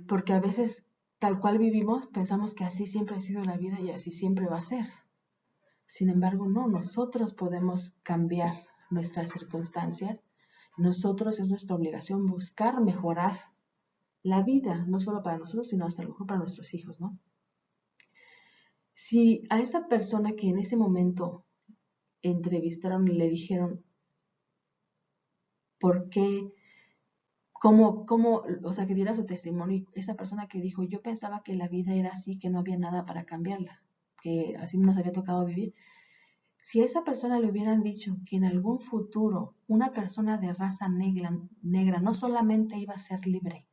porque a veces tal cual vivimos pensamos que así siempre ha sido la vida y así siempre va a ser. Sin embargo, no, nosotros podemos cambiar nuestras circunstancias. Nosotros es nuestra obligación buscar mejorar la vida, no solo para nosotros, sino hasta a lo mejor para nuestros hijos, ¿no? Si a esa persona que en ese momento entrevistaron y le dijeron por qué, o sea, que diera su testimonio, y esa persona que dijo, yo pensaba que la vida era así, que no había nada para cambiarla, que así nos había tocado vivir. Si a esa persona le hubieran dicho que en algún futuro una persona de raza negra no solamente iba a ser libre,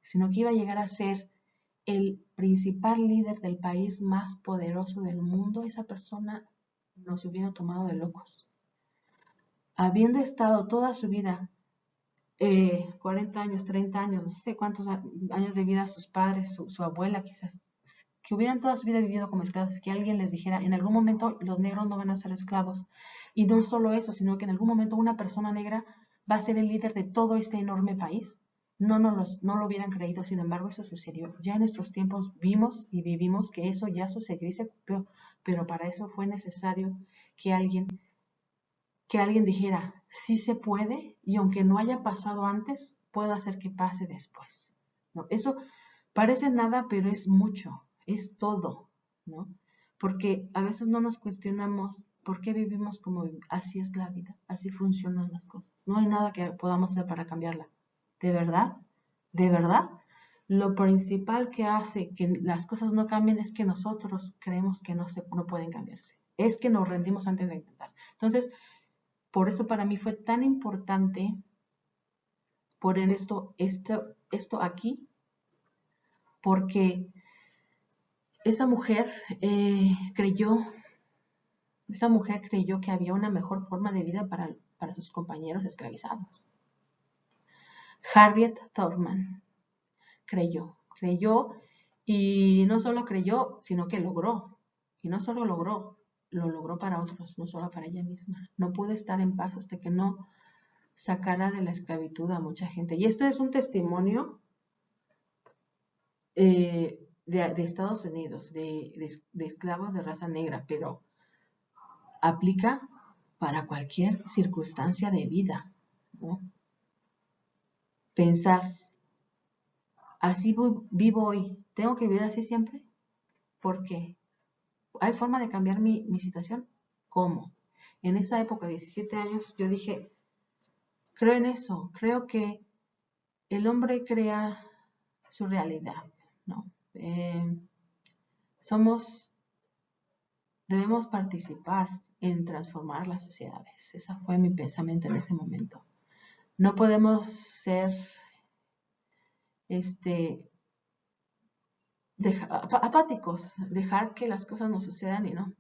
sino que iba a llegar a ser el principal líder del país más poderoso del mundo, esa persona nos hubiera tomado de locos. Habiendo estado toda su vida, 40 años, 30 años, no sé cuántos años de vida sus padres, su abuela quizás, que hubieran toda su vida vivido como esclavos, que alguien les dijera, en algún momento los negros no van a ser esclavos. Y no solo eso, sino que en algún momento una persona negra va a ser el líder de todo este enorme país. no lo hubieran creído. Sin embargo, eso sucedió. Ya en nuestros tiempos vimos y vivimos que eso ya sucedió y se cumplió, pero para eso fue necesario que alguien dijera, sí se puede, y aunque no haya pasado antes, puedo hacer que pase después. ¿No? Eso parece nada, pero es mucho, es todo, ¿no? Porque a veces no nos cuestionamos por qué vivimos como así es la vida, así funcionan las cosas. No hay nada que podamos hacer para cambiarla. ¿De verdad? ¿De verdad? Lo principal que hace que las cosas no cambien es que nosotros creemos que no pueden cambiarse. Es que nos rendimos antes de intentar. Entonces, por eso para mí fue tan importante poner esto aquí, porque esa mujer creyó que había una mejor forma de vida para sus compañeros esclavizados. Harriet Tubman creyó y no solo creyó, sino que logró. Y no solo logró, lo logró para otros, no solo para ella misma. No pudo estar en paz hasta que no sacara de la esclavitud a mucha gente. Y esto es un testimonio de Estados Unidos, de esclavos de raza negra, pero aplica para cualquier circunstancia de vida, ¿no? Pensar, así vivo hoy, ¿tengo que vivir así siempre? ¿Por qué? ¿Hay forma de cambiar mi situación? ¿Cómo? En esa época, 17 años, yo dije, creo en eso, creo que el hombre crea su realidad, ¿no? Debemos participar en transformar las sociedades. Ese fue mi pensamiento en ese momento. No podemos ser apáticos, dejar que las cosas nos sucedan y no.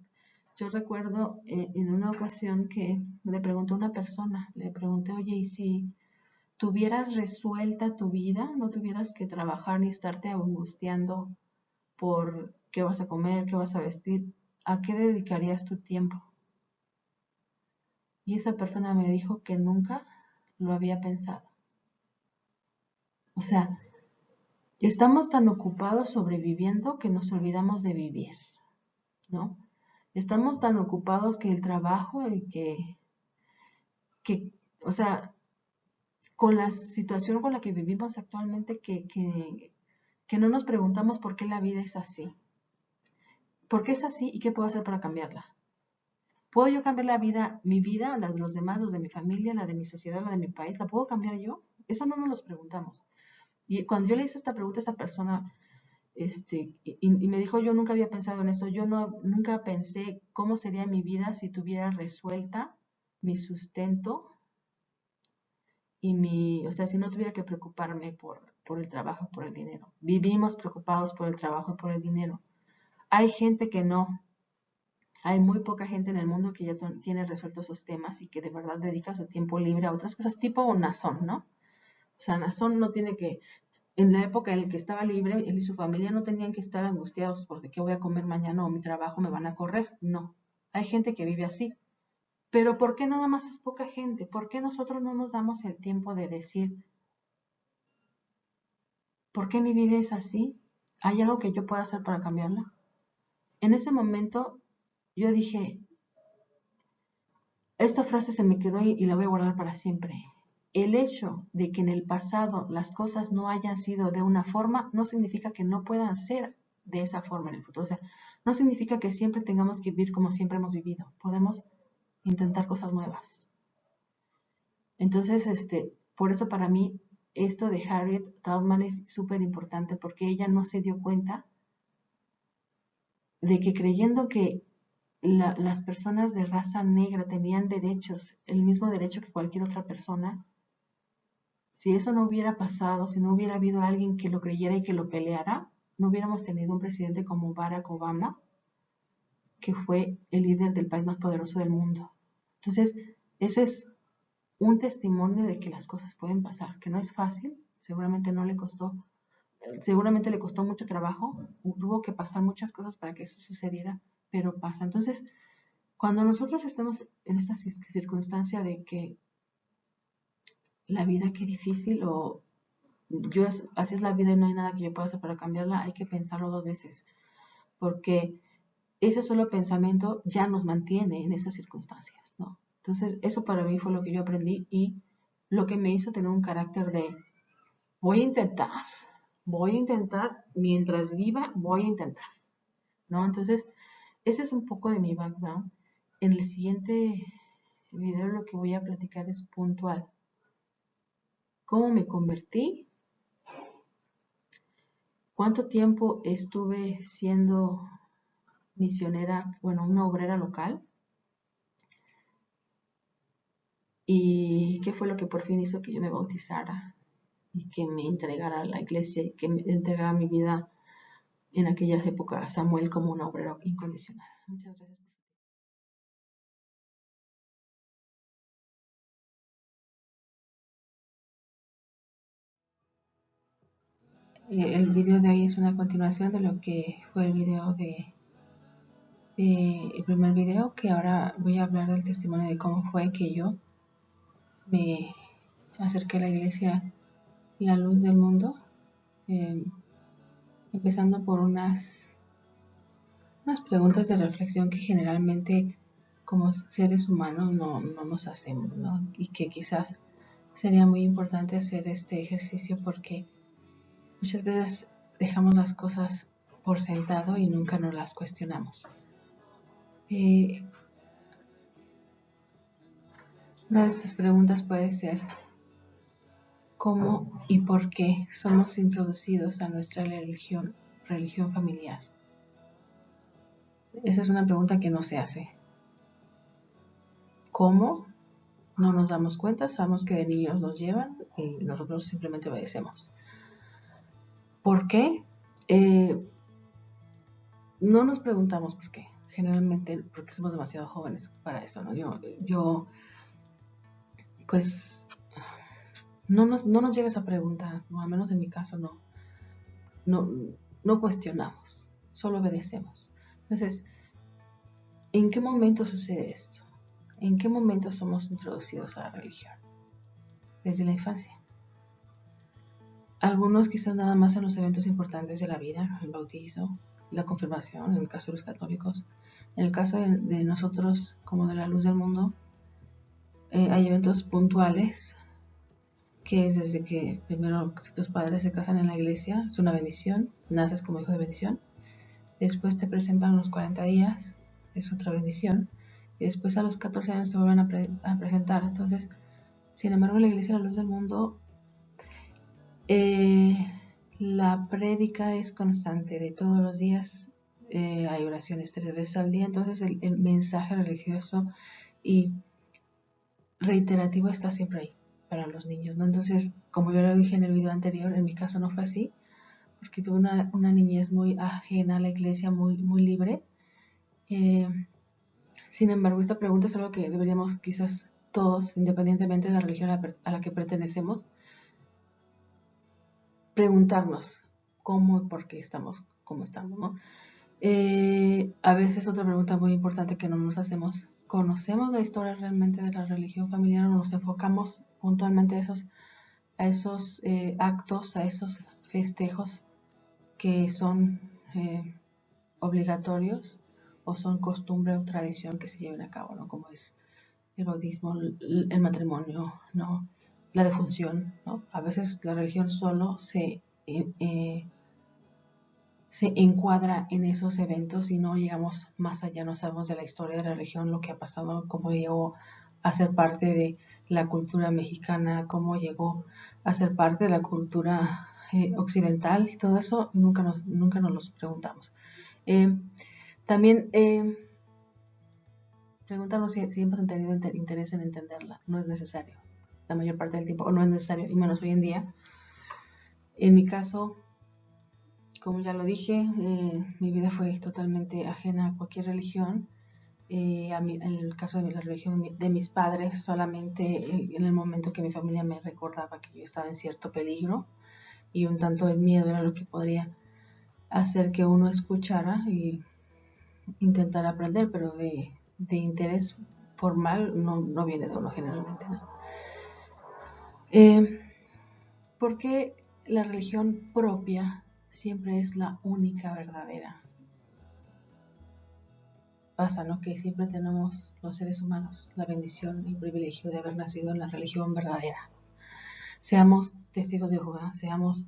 Yo recuerdo en una ocasión que le pregunté a una persona, le pregunté, oye, ¿y si tuvieras resuelta tu vida, no tuvieras que trabajar ni estarte angustiando por qué vas a comer, qué vas a vestir, ¿a qué dedicarías tu tiempo? Y esa persona me dijo que nunca lo había pensado. O sea, estamos tan ocupados sobreviviendo que nos olvidamos de vivir, ¿no? Estamos tan ocupados que el trabajo y o sea, con la situación con la que vivimos actualmente, que no nos preguntamos por qué la vida es así. ¿Por qué es así y qué puedo hacer para cambiarla? ¿Puedo yo cambiar mi vida, la de los demás, los de mi familia, la de mi sociedad, la de mi país? ¿La puedo cambiar yo? Eso no nos lo preguntamos. Y cuando yo le hice esta pregunta a esta persona, y me dijo, yo nunca había pensado en eso, nunca pensé cómo sería mi vida si tuviera resuelta mi sustento o sea, si no tuviera que preocuparme por el trabajo, por el dinero. Vivimos preocupados por el trabajo y por el dinero. Hay gente que no. Hay muy poca gente en el mundo que ya tiene resueltos esos temas y que de verdad dedica su tiempo libre a otras cosas, tipo Nazón, ¿no? O sea, Nazón no tiene que, en la época en la que estaba libre, él y su familia no tenían que estar angustiados por de qué voy a comer mañana o mi trabajo me van a correr. No. Hay gente que vive así. Pero ¿por qué nada más es poca gente? ¿Por qué nosotros no nos damos el tiempo de decir, ¿por qué mi vida es así? ¿Hay algo que yo pueda hacer para cambiarla? En ese momento yo dije, esta frase se me quedó y la voy a guardar para siempre. El hecho de que en el pasado las cosas no hayan sido de una forma no significa que no puedan ser de esa forma en el futuro. O sea, no significa que siempre tengamos que vivir como siempre hemos vivido. Podemos intentar cosas nuevas. Entonces, por eso para mí esto de Harriet Tubman es súper importante, porque ella no se dio cuenta de que creyendo que las personas de raza negra tenían derechos, el mismo derecho que cualquier otra persona, si eso no hubiera pasado, si no hubiera habido alguien que lo creyera y que lo peleara, no hubiéramos tenido un presidente como Barack Obama, que fue el líder del país más poderoso del mundo. Entonces, eso es un testimonio de que las cosas pueden pasar, que no es fácil, seguramente le costó mucho trabajo, tuvo que pasar muchas cosas para que eso sucediera, pero pasa. Entonces, cuando nosotros estamos en esta circunstancia de que la vida qué difícil o así es la vida y no hay nada que yo pueda hacer para cambiarla. Hay que pensarlo 2 veces, porque ese solo pensamiento ya nos mantiene en esas circunstancias, ¿no? Entonces, eso para mí fue lo que yo aprendí y lo que me hizo tener un carácter de voy a intentar, mientras viva, voy a intentar, ¿no? Entonces, ese es un poco de mi background. En el siguiente video lo que voy a platicar es puntual. ¿Cómo me convertí? ¿Cuánto tiempo estuve siendo misionera, bueno, una obrera local? ¿Y qué fue lo que por fin hizo que yo me bautizara y que me entregara a la iglesia y que me entregara mi vida en aquellas épocas a Samuel como una obrera incondicional? Muchas gracias. El video de hoy es una continuación de lo que fue el video el primer video, que ahora voy a hablar del testimonio de cómo fue que yo me acerqué a la iglesia La Luz del Mundo, eh, empezando por unas preguntas de reflexión que generalmente como seres humanos no nos hacemos, ¿no? Y que quizás sería muy importante hacer este ejercicio porque muchas veces dejamos las cosas por sentado y nunca nos las cuestionamos. Una de estas preguntas puede ser ¿cómo y por qué somos introducidos a nuestra religión familiar? Esa es una pregunta que no se hace. ¿Cómo? No nos damos cuenta, sabemos que de niños nos llevan y nosotros simplemente obedecemos. ¿Por qué? No nos preguntamos por qué. Generalmente porque somos demasiado jóvenes para eso, ¿no? Yo pues, no nos llega esa pregunta, o al menos en mi caso no, no cuestionamos, solo obedecemos. Entonces, ¿en qué momento sucede esto? ¿En qué momento somos introducidos a la religión? Desde la infancia. Algunos quizás nada más en los eventos importantes de la vida, el bautizo, la confirmación, en el caso de los católicos. En el caso de nosotros, como de la Luz del Mundo, hay eventos puntuales, que es desde que primero, si tus padres se casan en la iglesia, es una bendición, naces como hijo de bendición. Después te presentan los 40 días, es otra bendición. Y después a los 14 años te vuelven a presentar. Entonces, sin embargo, la iglesia de la Luz del Mundo, la prédica es constante de todos los días. Hay oraciones 3 veces al día. Entonces, el mensaje religioso y reiterativo está siempre ahí para los niños, ¿no? Entonces, como yo lo dije en el video anterior, en mi caso no fue así, porque tuve una niñez muy ajena a la iglesia, muy libre. Sin embargo, esta pregunta es algo que deberíamos quizás todos, independientemente de la religión a la que pertenecemos, preguntarnos cómo y por qué estamos como estamos, ¿no? A veces otra pregunta muy importante que no nos hacemos, ¿conocemos la historia realmente de la religión familiar o nos enfocamos puntualmente a esos actos, a esos festejos que son obligatorios o son costumbre o tradición que se lleven a cabo, ¿no? Como es el bautismo, el matrimonio, ¿no? La defunción, ¿no? A veces la religión solo se encuadra en esos eventos y no llegamos más allá, no sabemos de la historia de la religión, lo que ha pasado, cómo llegó a ser parte de la cultura mexicana, cómo llegó a ser parte de la cultura occidental, y todo eso nunca nos los preguntamos. También preguntarnos si hemos tenido interés en entenderla, no es necesario, la mayor parte del tiempo, o no es necesario, y menos hoy en día. En mi caso, como ya lo dije, mi vida fue totalmente ajena a cualquier religión. En el caso de la religión de mis padres, solamente en el momento que mi familia me recordaba que yo estaba en cierto peligro y un tanto el miedo era lo que podría hacer que uno escuchara y intentara aprender, pero de interés formal no viene de uno generalmente, ¿no? ¿Por qué la religión propia siempre es la única verdadera. Pasa, ¿no? Que siempre tenemos los seres humanos la bendición y privilegio de haber nacido en la religión verdadera. Seamos testigos de Jehová, seamos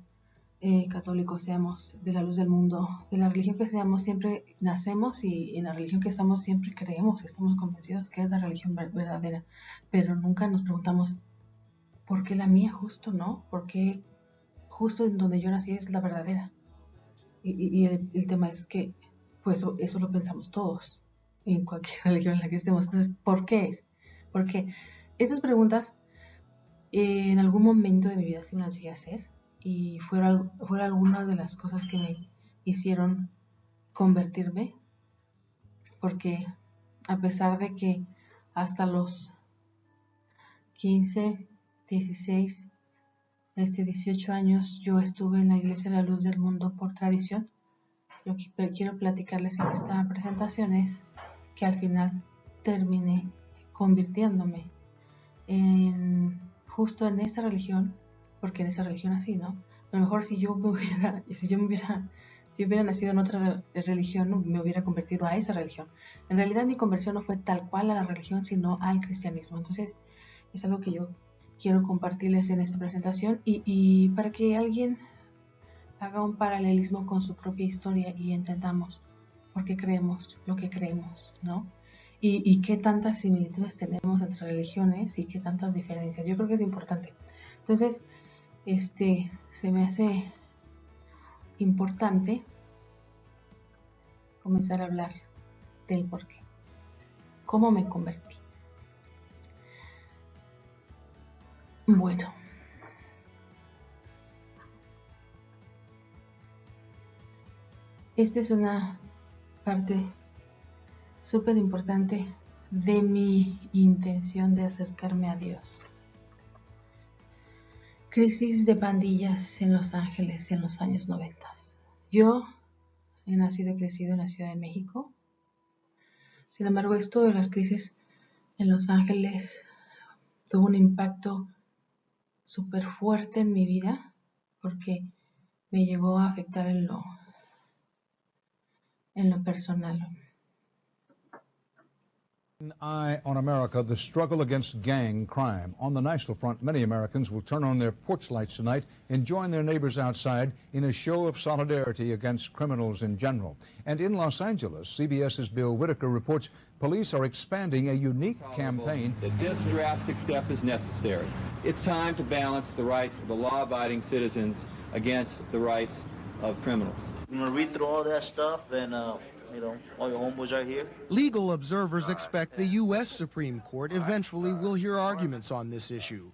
católicos, seamos de la luz del mundo, de la religión que seamos, siempre nacemos y en la religión que estamos siempre creemos, estamos convencidos que es la religión verdadera, pero nunca nos preguntamos, ¿por qué la mía justo no? ¿Por qué justo en donde yo nací es la verdadera? Y el tema es que, pues eso lo pensamos todos, en cualquier religión en la que estemos. Entonces, ¿por qué es? Porque estas preguntas en algún momento de mi vida sí me las llegué a hacer y fueron algunas de las cosas que me hicieron convertirme, porque a pesar de que hasta los 15, 16, 18 años yo estuve en la Iglesia de la Luz del Mundo por tradición, lo que quiero platicarles en esta presentación es que al final terminé convirtiéndome justo en esa religión, porque en esa religión así, ¿no? A lo mejor si yo hubiera nacido en otra religión, me hubiera convertido a esa religión. En realidad mi conversión no fue tal cual a la religión, sino al cristianismo. Entonces es algo que yo quiero compartirles en esta presentación y para que alguien haga un paralelismo con su propia historia y entendamos por qué creemos lo que creemos, ¿no? Y qué tantas similitudes tenemos entre religiones y qué tantas diferencias. Yo creo que es importante. Entonces, se me hace importante comenzar a hablar del por qué. ¿Cómo me convertí? Bueno, esta es una parte súper importante de mi intención de acercarme a Dios. Crisis de pandillas en Los Ángeles en los años 90. Yo he nacido y crecido en la Ciudad de México. Sin embargo, esto de las crisis en Los Ángeles tuvo un impacto súper fuerte en mi vida porque me llegó a afectar en lo personal. Eye on America, the struggle against gang crime. On the national front, many Americans will turn on their porch lights tonight and join their neighbors outside in a show of solidarity against criminals in general. And in Los Angeles, CBS's Bill Whitaker reports police are expanding a unique campaign. That this drastic step is necessary. It's time to balance the rights of the law-abiding citizens against the rights of criminals. I'm gonna read through all that stuff and all your homeboys are here. Legal observers expect the U.S. Supreme Court eventually will hear arguments on this issue.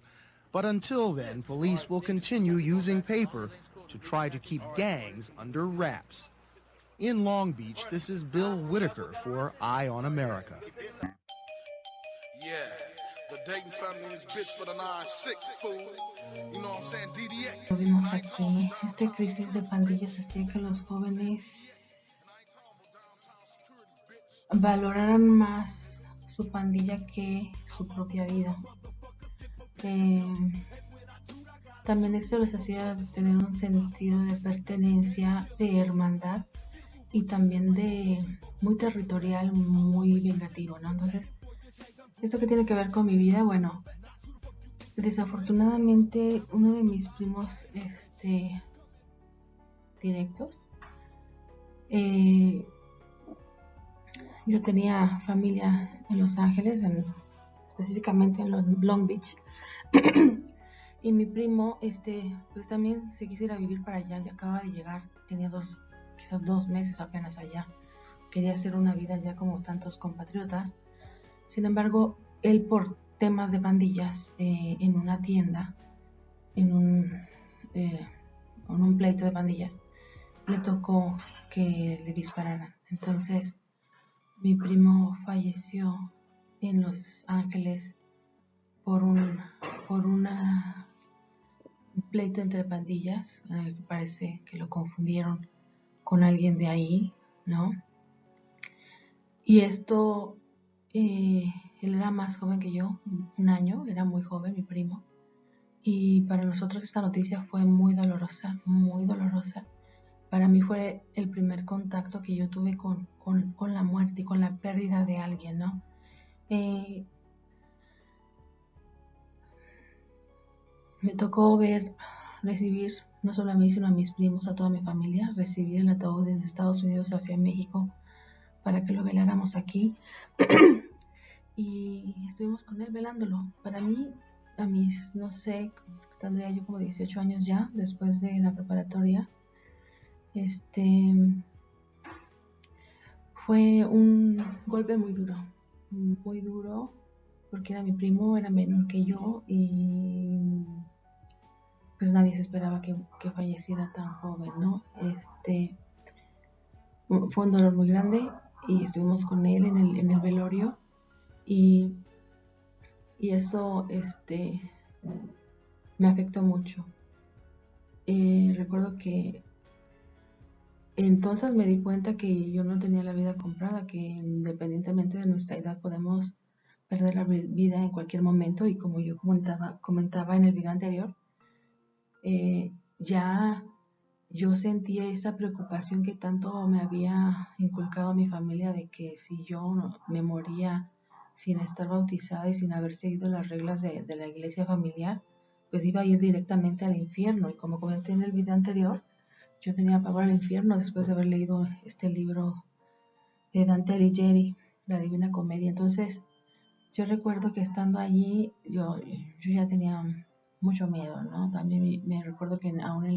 But until then, police will continue using paper to try to keep gangs under wraps. In Long Beach, this is Bill Whitaker for Eye on America. Yeah, the Dayton family in this bitch for the 9-6 fool. You know what I'm saying, DDA. Lo vimos aquí, crisis de pandillas hacía que los jóvenes valoraran más su pandilla que su propia vida. También esto les hacía tener un sentido de pertenencia, de hermandad y también de muy territorial, muy vengativo, ¿no? Entonces, ¿esto qué tiene que ver con mi vida? Bueno, desafortunadamente uno de mis primos directos, yo tenía familia en Los Ángeles, específicamente en Long Beach, y mi primo, pues también se quiso ir a vivir para allá, ya acaba de llegar, tenía quizás 2 meses apenas allá, quería hacer una vida allá como tantos compatriotas. Sin embargo, él por temas de pandillas, en una tienda, en un pleito de pandillas, le tocó que le dispararan. Entonces, mi primo falleció en Los Ángeles por un pleito entre pandillas. Parece que lo confundieron con alguien de ahí, ¿no? Y esto, él era más joven que yo, 1 año, era muy joven mi primo. Y para nosotros esta noticia fue muy dolorosa, muy dolorosa. Para mí fue el primer contacto que yo tuve con la muerte y con la pérdida de alguien, ¿no? Me tocó recibir, no solo a mí, sino a mis primos, a toda mi familia, recibir el ataúd desde Estados Unidos hacia México para que lo veláramos aquí. Y estuvimos con él velándolo. Para mí, a mis, no sé, tendría yo como 18 años ya, después de la preparatoria, fue un golpe muy duro, porque era mi primo, era menor que yo y pues nadie se esperaba que falleciera tan joven, ¿no? Fue un dolor muy grande y estuvimos con él en el velorio y eso me afectó mucho. Recuerdo que entonces me di cuenta que yo no tenía la vida comprada, que independientemente de nuestra edad podemos perder la vida en cualquier momento, y como yo comentaba en el video anterior, ya yo sentía esa preocupación que tanto me había inculcado mi familia, de que si yo me moría sin estar bautizada y sin haber seguido las reglas de la iglesia familiar, pues iba a ir directamente al infierno. Y como comenté en el video anterior, yo tenía pavor al infierno después de haber leído este libro de Dante Alighieri, La Divina Comedia. Entonces yo recuerdo que estando allí yo ya tenía mucho miedo, ¿no? También me recuerdo que aún en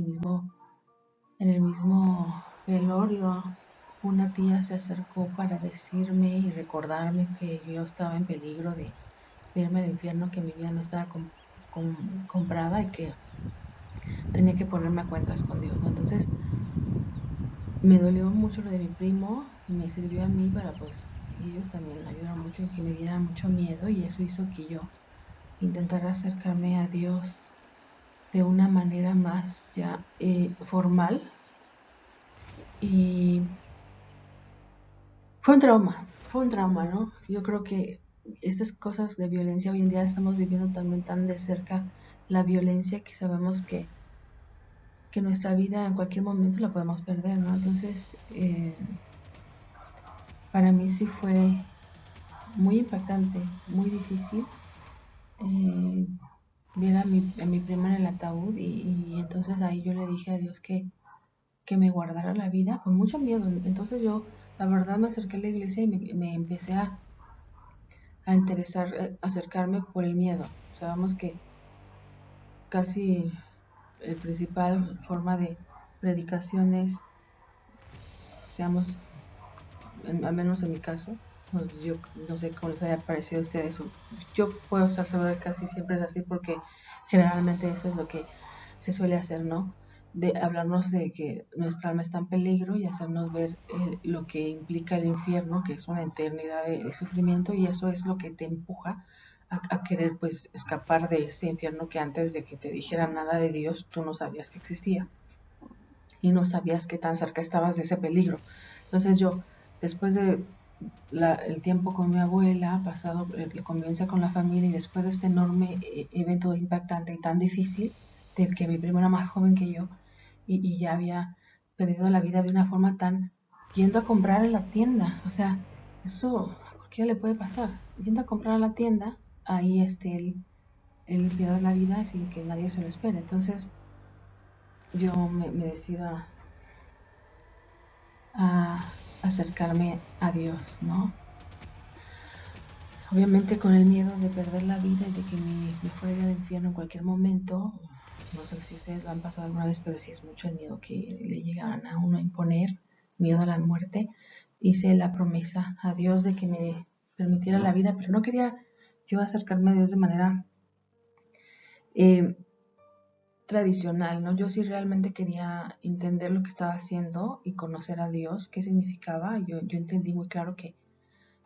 el mismo velorio, una tía se acercó para decirme y recordarme que yo estaba en peligro de irme al infierno, que mi vida no estaba comprada y que tenía que ponerme a cuentas con Dios, ¿no? Entonces me dolió mucho lo de mi primo y me sirvió a mí para, pues, y ellos también ayudaron mucho en que me dieran mucho miedo, y eso hizo que yo intentara acercarme a Dios de una manera más ya formal. Y fue un trauma, ¿no? Yo creo que estas cosas de violencia hoy en día estamos viviendo también tan de cerca la violencia, que sabemos que nuestra vida en cualquier momento la podemos perder, ¿no? Entonces, para mí sí fue muy impactante, muy difícil ver a mi prima en el ataúd, y entonces ahí yo le dije a Dios que me guardara la vida con mucho miedo. Entonces yo, la verdad, me acerqué a la iglesia y me empecé a interesar, acercarme por el miedo. Sabemos que casi el principal forma de predicaciones, seamos, al menos en mi caso, yo no sé cómo les haya parecido a ustedes, yo puedo estar segura que casi siempre es así, porque generalmente eso es lo que se suele hacer, ¿no? De hablarnos de que nuestra alma está en peligro y hacernos ver lo que implica el infierno, que es una eternidad de sufrimiento, y eso es lo que te empuja a querer, pues, escapar de ese infierno que antes de que te dijeran nada de Dios tú no sabías que existía y no sabías qué tan cerca estabas de ese peligro. Entonces yo, después de el tiempo con mi abuela, pasado la convivencia con la familia, y después de este enorme evento impactante y tan difícil, de que mi primo era más joven que yo y ya había perdido la vida de una forma tan, yendo a comprar en la tienda, o sea, eso a cualquiera le puede pasar, yendo a comprar a la tienda, ahí él pierde la vida sin que nadie se lo espere. Entonces yo me decido a acercarme a Dios, ¿no? Obviamente con el miedo de perder la vida y de que me fuera al infierno en cualquier momento. No sé si ustedes lo han pasado alguna vez, pero sí es mucho el miedo que le llegan a uno a imponer, miedo a la muerte. Hice la promesa a Dios de que me permitiera la vida, pero no quería yo acercarme a Dios de manera tradicional, ¿no? Yo sí realmente quería entender lo que estaba haciendo y conocer a Dios, qué significaba. Yo entendí muy claro que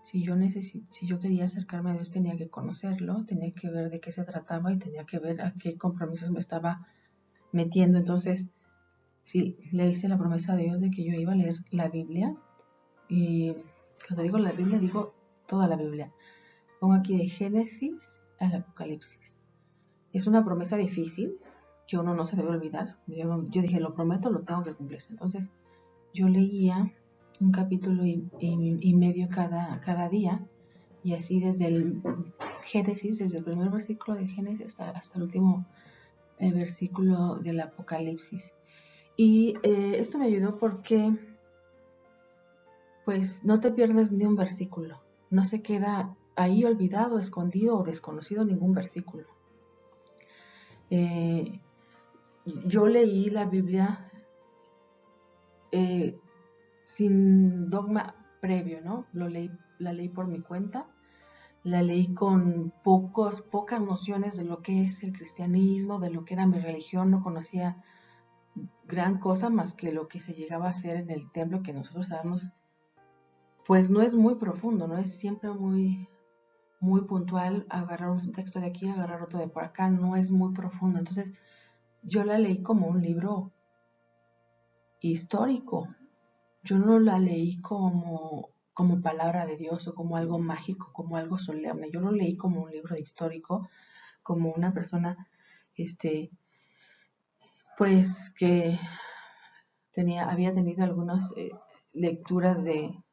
si yo quería acercarme a Dios, tenía que conocerlo, tenía que ver de qué se trataba y tenía que ver a qué compromisos me estaba metiendo. Entonces, sí, le hice la promesa a Dios de que yo iba a leer la Biblia. Y cuando digo la Biblia, digo toda la Biblia. Pongo aquí de Génesis al Apocalipsis. es una promesa difícil que uno no se debe olvidar. Yo dije, lo prometo, lo tengo que cumplir. Entonces, yo leía un capítulo y medio cada día, y así desde el Génesis, desde el primer versículo de Génesis hasta el último versículo del Apocalipsis. Y esto me ayudó porque pues no te pierdes ni un versículo, no se queda ahí olvidado, escondido o desconocido ningún versículo. Yo leí la Biblia sin dogma previo, ¿no? La leí por mi cuenta, la leí con pocas nociones de lo que es el cristianismo, de lo que era mi religión. No conocía gran cosa más que lo que se llegaba a hacer en el templo, que nosotros sabemos, pues no es muy profundo, no es siempre muy puntual, agarrar un texto de aquí, agarrar otro de por acá, no es muy profundo. Entonces yo la leí como un libro histórico, yo no la leí como palabra de Dios o como algo mágico, como algo solemne. Yo lo leí como un libro histórico, como una persona, pues que había tenido algunas lecturas en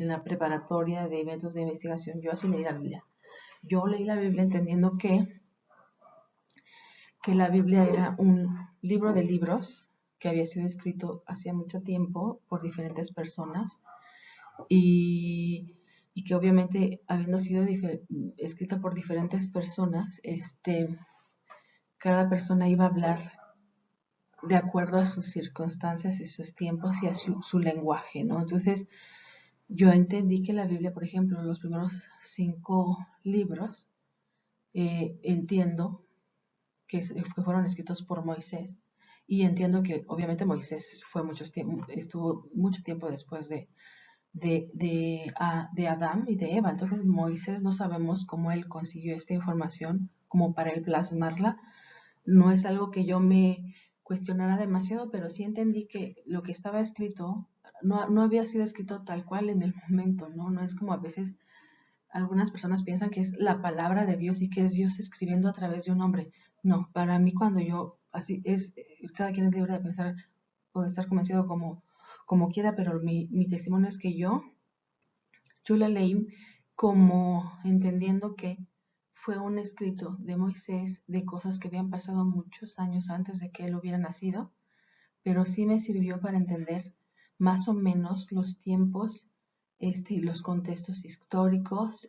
la preparatoria de eventos de investigación. Yo así leí la Biblia. Yo leí la Biblia entendiendo que la Biblia era un libro de libros que había sido escrito hacía mucho tiempo por diferentes personas, y que obviamente, habiendo sido escrita por diferentes personas, cada persona iba a hablar de acuerdo a sus circunstancias y sus tiempos y a su lenguaje, ¿no? Entonces, yo entendí que la Biblia, por ejemplo, los primeros 5 libros, entiendo que fueron escritos por Moisés, y entiendo que obviamente Moisés estuvo mucho tiempo después de Adán y de Eva. Entonces Moisés, no sabemos cómo él consiguió esta información como para él plasmarla. No es algo que yo me cuestionara demasiado, pero sí entendí que lo que estaba escrito no había sido escrito tal cual en el momento, ¿no? No es como a veces algunas personas piensan que es la palabra de Dios y que es Dios escribiendo a través de un hombre. No, para mí, cuando así es, cada quien es libre de pensar o de estar convencido como quiera, pero mi testimonio es que yo la leí como entendiendo que fue un escrito de Moisés de cosas que habían pasado muchos años antes de que él hubiera nacido, pero sí me sirvió para entender más o menos los tiempos y los contextos históricos,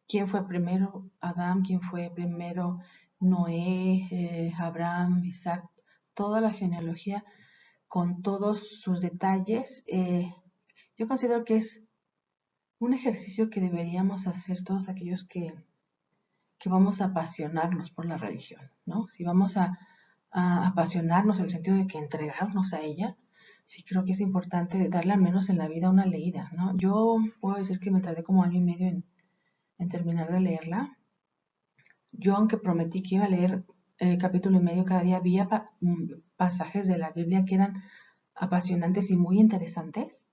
quién fue primero Adán, quién fue primero Noé, Abraham, Isaac, toda la genealogía con todos sus detalles. Yo considero que es un ejercicio que deberíamos hacer todos aquellos que vamos a apasionarnos por la religión, ¿no? Si vamos a apasionarnos en el sentido de que entregarnos a ella, sí creo que es importante darle al menos en la vida una leída, ¿no? Yo puedo decir que me tardé como 1 año y medio en terminar de leerla. Yo, aunque prometí que iba a leer capítulo y medio cada día, había pasajes de la Biblia que eran apasionantes y muy interesantes,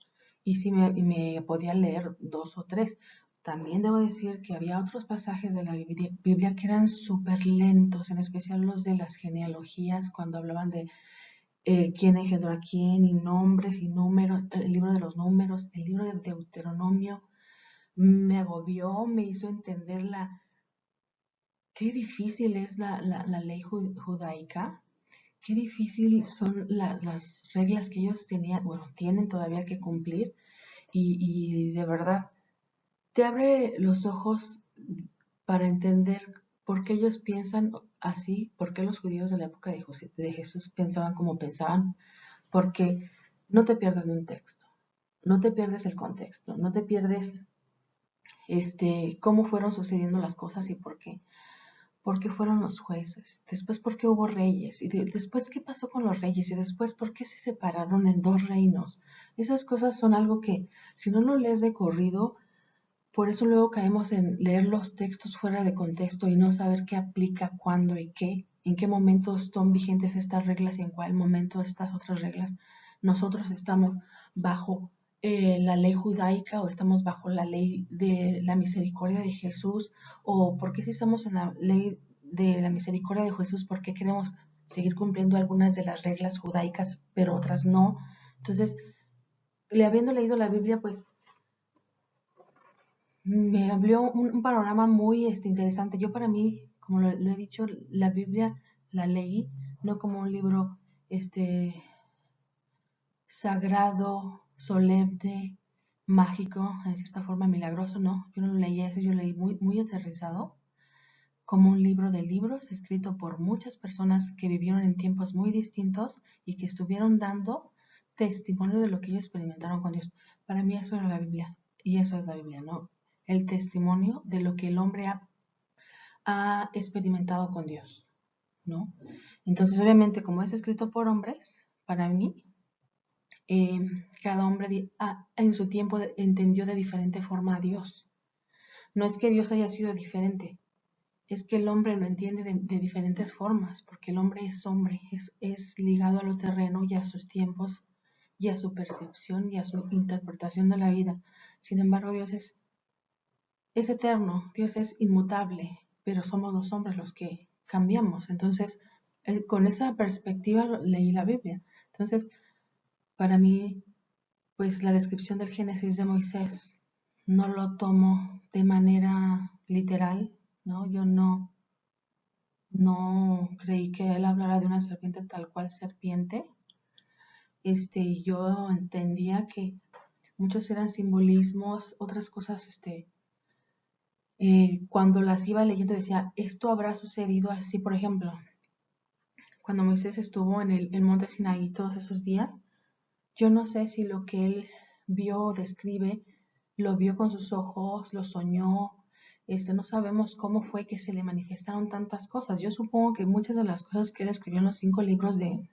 y sí me podía leer 2 o 3. También debo decir que había otros pasajes de la Biblia que eran súper lentos, en especial los de las genealogías, cuando hablaban de quién engendró a quién, y nombres y números, el libro de los números, el libro de Deuteronomio. Me agobió, me hizo entender qué difícil es la ley judaica, qué difícil son las reglas que ellos tienen todavía que cumplir, y de verdad te abre los ojos para entender por qué ellos piensan así, por qué los judíos de la época de Jesús pensaban como pensaban, porque no te pierdes ni un texto, no te pierdes el contexto, no te pierdes cómo fueron sucediendo las cosas y por qué. ¿Por qué fueron los jueces? Después, ¿por qué hubo reyes? Y después, ¿qué pasó con los reyes? Y después, ¿por qué se separaron en 2 reinos? Esas cosas son algo que, si no lo lees de corrido, por eso luego caemos en leer los textos fuera de contexto y no saber qué aplica, cuándo y qué, en qué momento son vigentes estas reglas y en cuál momento estas otras reglas. Nosotros estamos bajo la ley judaica, o estamos bajo la ley de la misericordia de Jesús, o por qué si estamos en la ley de la misericordia de Jesús, por qué queremos seguir cumpliendo algunas de las reglas judaicas, pero otras no. Entonces, habiendo leído la Biblia, pues me abrió un panorama muy interesante. Yo para mí, como lo he dicho, la Biblia la leí no como un libro sagrado, solemne, mágico, en cierta forma milagroso, no. Yo no lo leí ese, yo lo leí muy, muy aterrizado, como un libro de libros escrito por muchas personas que vivieron en tiempos muy distintos y que estuvieron dando testimonio de lo que ellos experimentaron con Dios. Para mí eso era la Biblia, y eso es la Biblia, ¿no? El testimonio de lo que el hombre ha experimentado con Dios, ¿no? Entonces, obviamente, como es escrito por hombres, para mí, cada hombre en su tiempo entendió de diferente forma a Dios. No es que Dios haya sido diferente, es que el hombre lo entiende de diferentes formas, porque el hombre, es ligado a lo terreno y a sus tiempos y a su percepción y a su interpretación de la vida. Sin embargo, Dios es eterno, Dios es inmutable, pero somos los hombres los que cambiamos. Entonces, con esa perspectiva leí la Biblia. Entonces, para mí, pues la descripción del Génesis de Moisés no lo tomo de manera literal, ¿no? Yo no creí que él hablara de una serpiente tal cual serpiente. Yo entendía que muchos eran simbolismos, otras cosas, cuando las iba leyendo decía, esto habrá sucedido así, por ejemplo, cuando Moisés estuvo en el monte Sinaí todos esos días, yo no sé si lo que él vio o describe, lo vio con sus ojos, lo soñó, no sabemos cómo fue que se le manifestaron tantas cosas. Yo supongo que muchas de las cosas que él escribió en los 5 libros de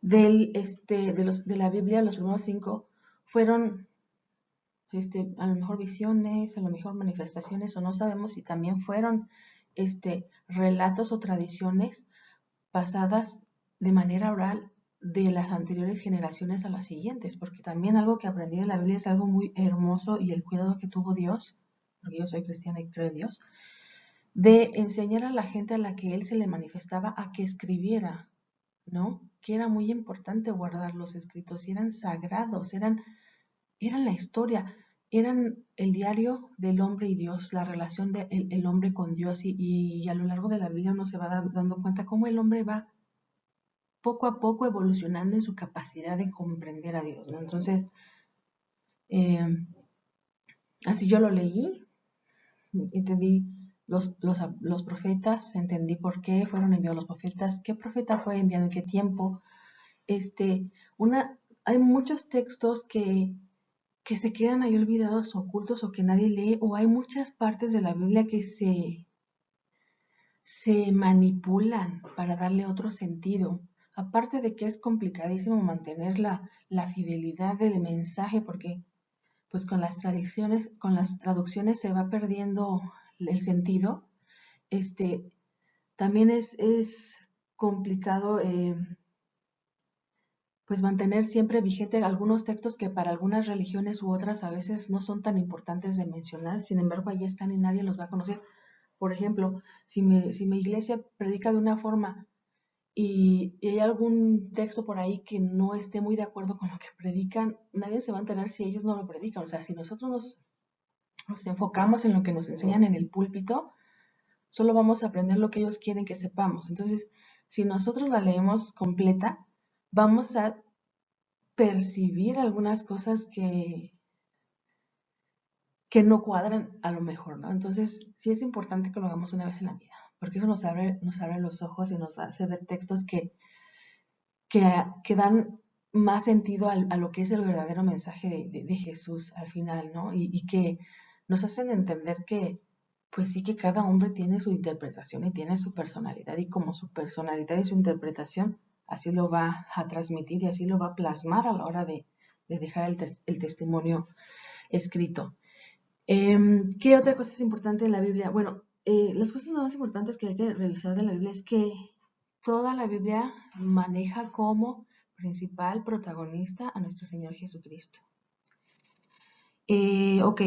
la Biblia, los primeros 5, fueron a lo mejor visiones, a lo mejor manifestaciones, o no sabemos si también fueron relatos o tradiciones pasadas de manera oral de las anteriores generaciones a las siguientes, porque también algo que aprendí de la Biblia es algo muy hermoso, y el cuidado que tuvo Dios, porque yo soy cristiana y creo en Dios, de enseñar a la gente a la que él se le manifestaba a que escribiera, ¿no? Que era muy importante guardar los escritos, y eran sagrados, eran la historia, eran el diario del hombre y Dios, la relación del el hombre con Dios, y a lo largo de la Biblia uno se va dando cuenta cómo el hombre va poco a poco evolucionando en su capacidad de comprender a Dios, ¿no? Entonces, así yo lo leí, entendí los profetas, entendí por qué fueron enviados los profetas, qué profeta fue enviado en qué tiempo. Hay muchos textos que se quedan ahí olvidados, ocultos, o que nadie lee, o hay muchas partes de la Biblia que se manipulan para darle otro sentido. Aparte de que es complicadísimo mantener la fidelidad del mensaje, porque pues con las traducciones se va perdiendo el sentido. También es complicado pues mantener siempre vigente algunos textos que para algunas religiones u otras a veces no son tan importantes de mencionar, sin embargo ahí están y nadie los va a conocer. Por ejemplo, si mi iglesia predica de una forma y hay algún texto por ahí que no esté muy de acuerdo con lo que predican, nadie se va a enterar si ellos no lo predican. O sea, si nosotros nos enfocamos en lo que nos enseñan en el púlpito, solo vamos a aprender lo que ellos quieren que sepamos. Entonces, si nosotros la leemos completa, vamos a percibir algunas cosas que no cuadran a lo mejor, ¿no? Entonces, sí es importante que lo hagamos una vez en la vida, porque eso nos abre los ojos y nos hace ver textos que dan más sentido a lo que es el verdadero mensaje de Jesús al final, ¿no? Y que nos hacen entender que, pues sí, que cada hombre tiene su interpretación y tiene su personalidad, y como su personalidad y su interpretación, así lo va a transmitir y así lo va a plasmar a la hora de dejar el testimonio escrito. ¿Qué otra cosa es importante en la Biblia? Bueno, las cosas más importantes que hay que revisar de la Biblia es que toda la Biblia maneja como principal protagonista a nuestro Señor Jesucristo. Ok,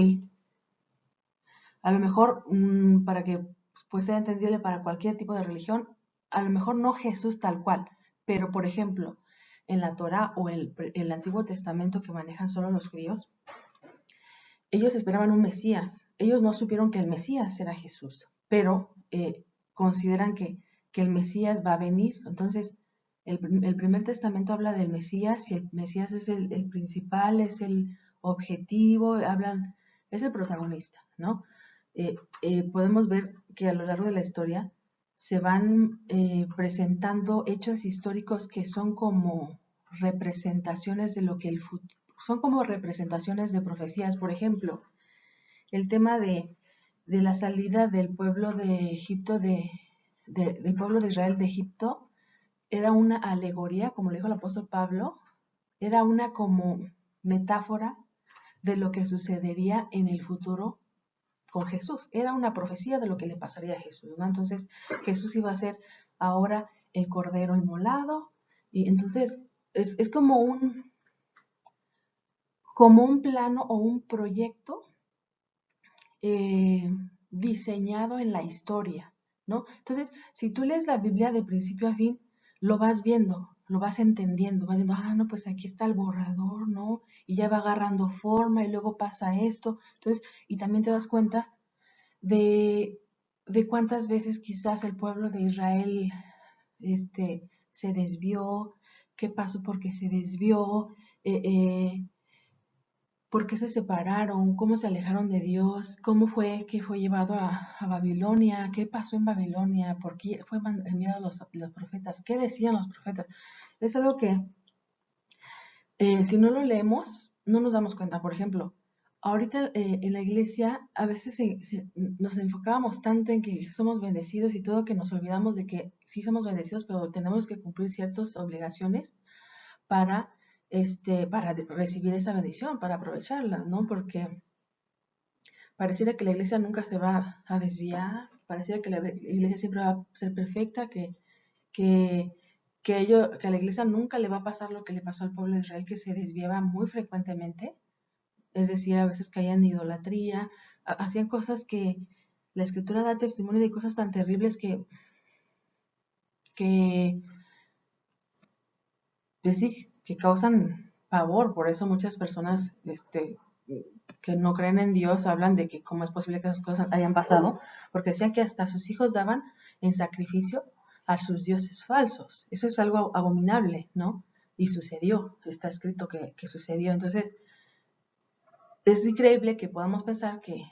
a lo mejor para que pues, pues sea entendible para cualquier tipo de religión, a lo mejor no Jesús tal cual, pero por ejemplo, en la Torá o el Antiguo Testamento que manejan solo los judíos, ellos esperaban un Mesías. Ellos no supieron que el Mesías era Jesús, pero consideran que el Mesías va a venir. Entonces, el primer testamento habla del Mesías y el Mesías es el principal, es el objetivo, es el protagonista, ¿no? Podemos ver que a lo largo de la historia se van presentando hechos históricos que son como representaciones de lo que el futuro, son como representaciones de profecías. Por ejemplo, el tema de la salida del pueblo de Egipto, del pueblo de Israel de Egipto, era una alegoría, como le dijo el apóstol Pablo, era una como metáfora de lo que sucedería en el futuro con Jesús. Era una profecía de lo que le pasaría a Jesús, ¿no? Entonces, Jesús iba a ser ahora el cordero inmolado, y entonces es como un plano o un proyecto diseñado en la historia, ¿no? Entonces, si tú lees la Biblia de principio a fin, lo vas viendo, lo vas entendiendo, vas viendo, no, pues aquí está el borrador, ¿no? Y ya va agarrando forma y luego pasa esto. Entonces, y también te das cuenta de, cuántas veces quizás el pueblo de Israel se desvió, qué pasó porque se desvió, por qué se separaron, cómo se alejaron de Dios, cómo fue que fue llevado a Babilonia, qué pasó en Babilonia, por qué fue enviado los profetas, qué decían los profetas. Es algo que si no lo leemos, no nos damos cuenta. Por ejemplo, ahorita en la iglesia a veces nos enfocábamos tanto en que somos bendecidos y todo que nos olvidamos de que sí somos bendecidos, pero tenemos que cumplir ciertas obligaciones para recibir esa bendición, para aprovecharla, ¿no? Porque pareciera que la iglesia nunca se va a desviar, pareciera que la iglesia siempre va a ser perfecta, que, que a la iglesia nunca le va a pasar lo que le pasó al pueblo de Israel, que se desviaba muy frecuentemente, es decir, a veces caían en idolatría, hacían cosas que la escritura da testimonio de cosas tan terribles que pues sí, que causan pavor. Por eso muchas personas que no creen en Dios hablan de que cómo es posible que esas cosas hayan pasado, porque decían que hasta sus hijos daban en sacrificio a sus dioses falsos. Eso es algo abominable, ¿no? Y sucedió, está escrito que sucedió. Entonces, es increíble que podamos pensar que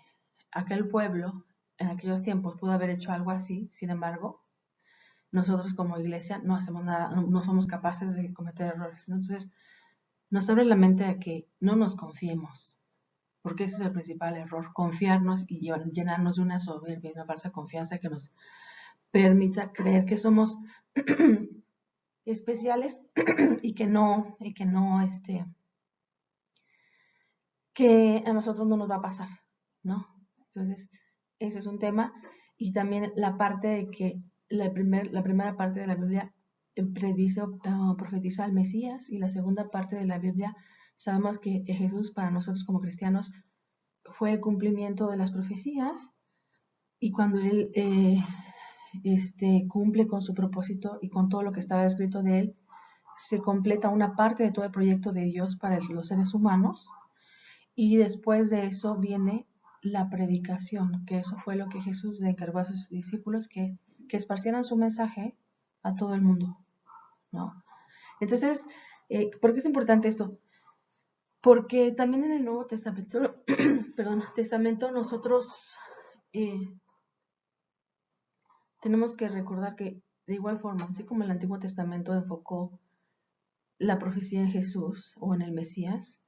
aquel pueblo en aquellos tiempos pudo haber hecho algo así. Sin embargo, nosotros como iglesia no hacemos nada, no somos capaces de cometer errores, ¿no? Entonces, nos abre la mente a que no nos confiemos, porque ese es el principal error, confiarnos y llenarnos de una soberbia, una falsa confianza que nos permita creer que somos especiales y que que a nosotros no nos va a pasar, ¿no? Entonces, ese es un tema. Y también la parte de que la primera parte de la Biblia predice o profetiza al Mesías, y la segunda parte de la Biblia sabemos que Jesús para nosotros como cristianos fue el cumplimiento de las profecías, y cuando Él cumple con su propósito y con todo lo que estaba escrito de Él, se completa una parte de todo el proyecto de Dios para los seres humanos. Y después de eso viene la predicación, que eso fue lo que Jesús le encargó a sus discípulos, que esparcieran su mensaje a todo el mundo, ¿no? Entonces, ¿por qué es importante esto? Porque también en el Nuevo Testamento, Testamento nosotros tenemos que recordar que de igual forma, así como el Antiguo Testamento enfocó la profecía en Jesús o en el Mesías,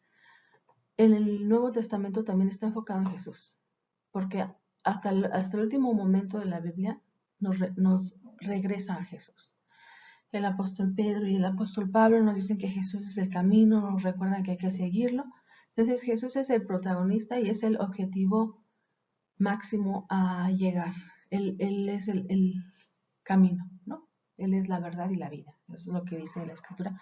el Nuevo Testamento también está enfocado en Jesús, porque hasta el último momento de la Biblia nos regresa a Jesús. El apóstol Pedro y el apóstol Pablo nos dicen que Jesús es el camino, nos recuerdan que hay que seguirlo. Entonces Jesús es el protagonista y es el objetivo máximo a llegar. Él es el camino, ¿no? Él es la verdad y la vida. Eso es lo que dice la Escritura.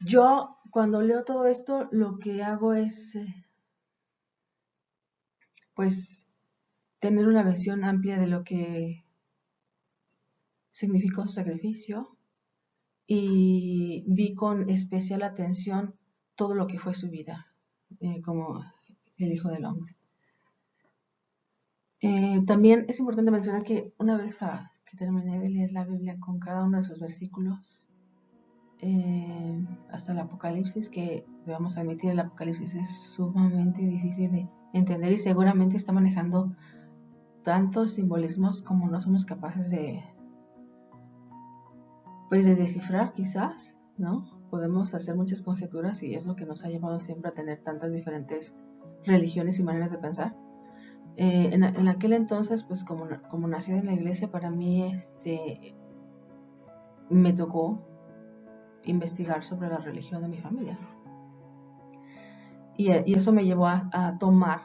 Yo cuando leo todo esto, lo que hago es, pues, tener una visión amplia de lo que significó su sacrificio, y vi con especial atención todo lo que fue su vida como el Hijo del Hombre. También es importante mencionar que una vez que terminé de leer la Biblia con cada uno de sus versículos, hasta el Apocalipsis, que debemos admitir, el Apocalipsis es sumamente difícil de entender y seguramente está manejando tantos simbolismos como no somos capaces de descifrar, quizás, ¿no? Podemos hacer muchas conjeturas y es lo que nos ha llevado siempre a tener tantas diferentes religiones y maneras de pensar. En aquel entonces, pues como nací en la iglesia, para mí me tocó investigar sobre la religión de mi familia. Y eso me llevó a tomar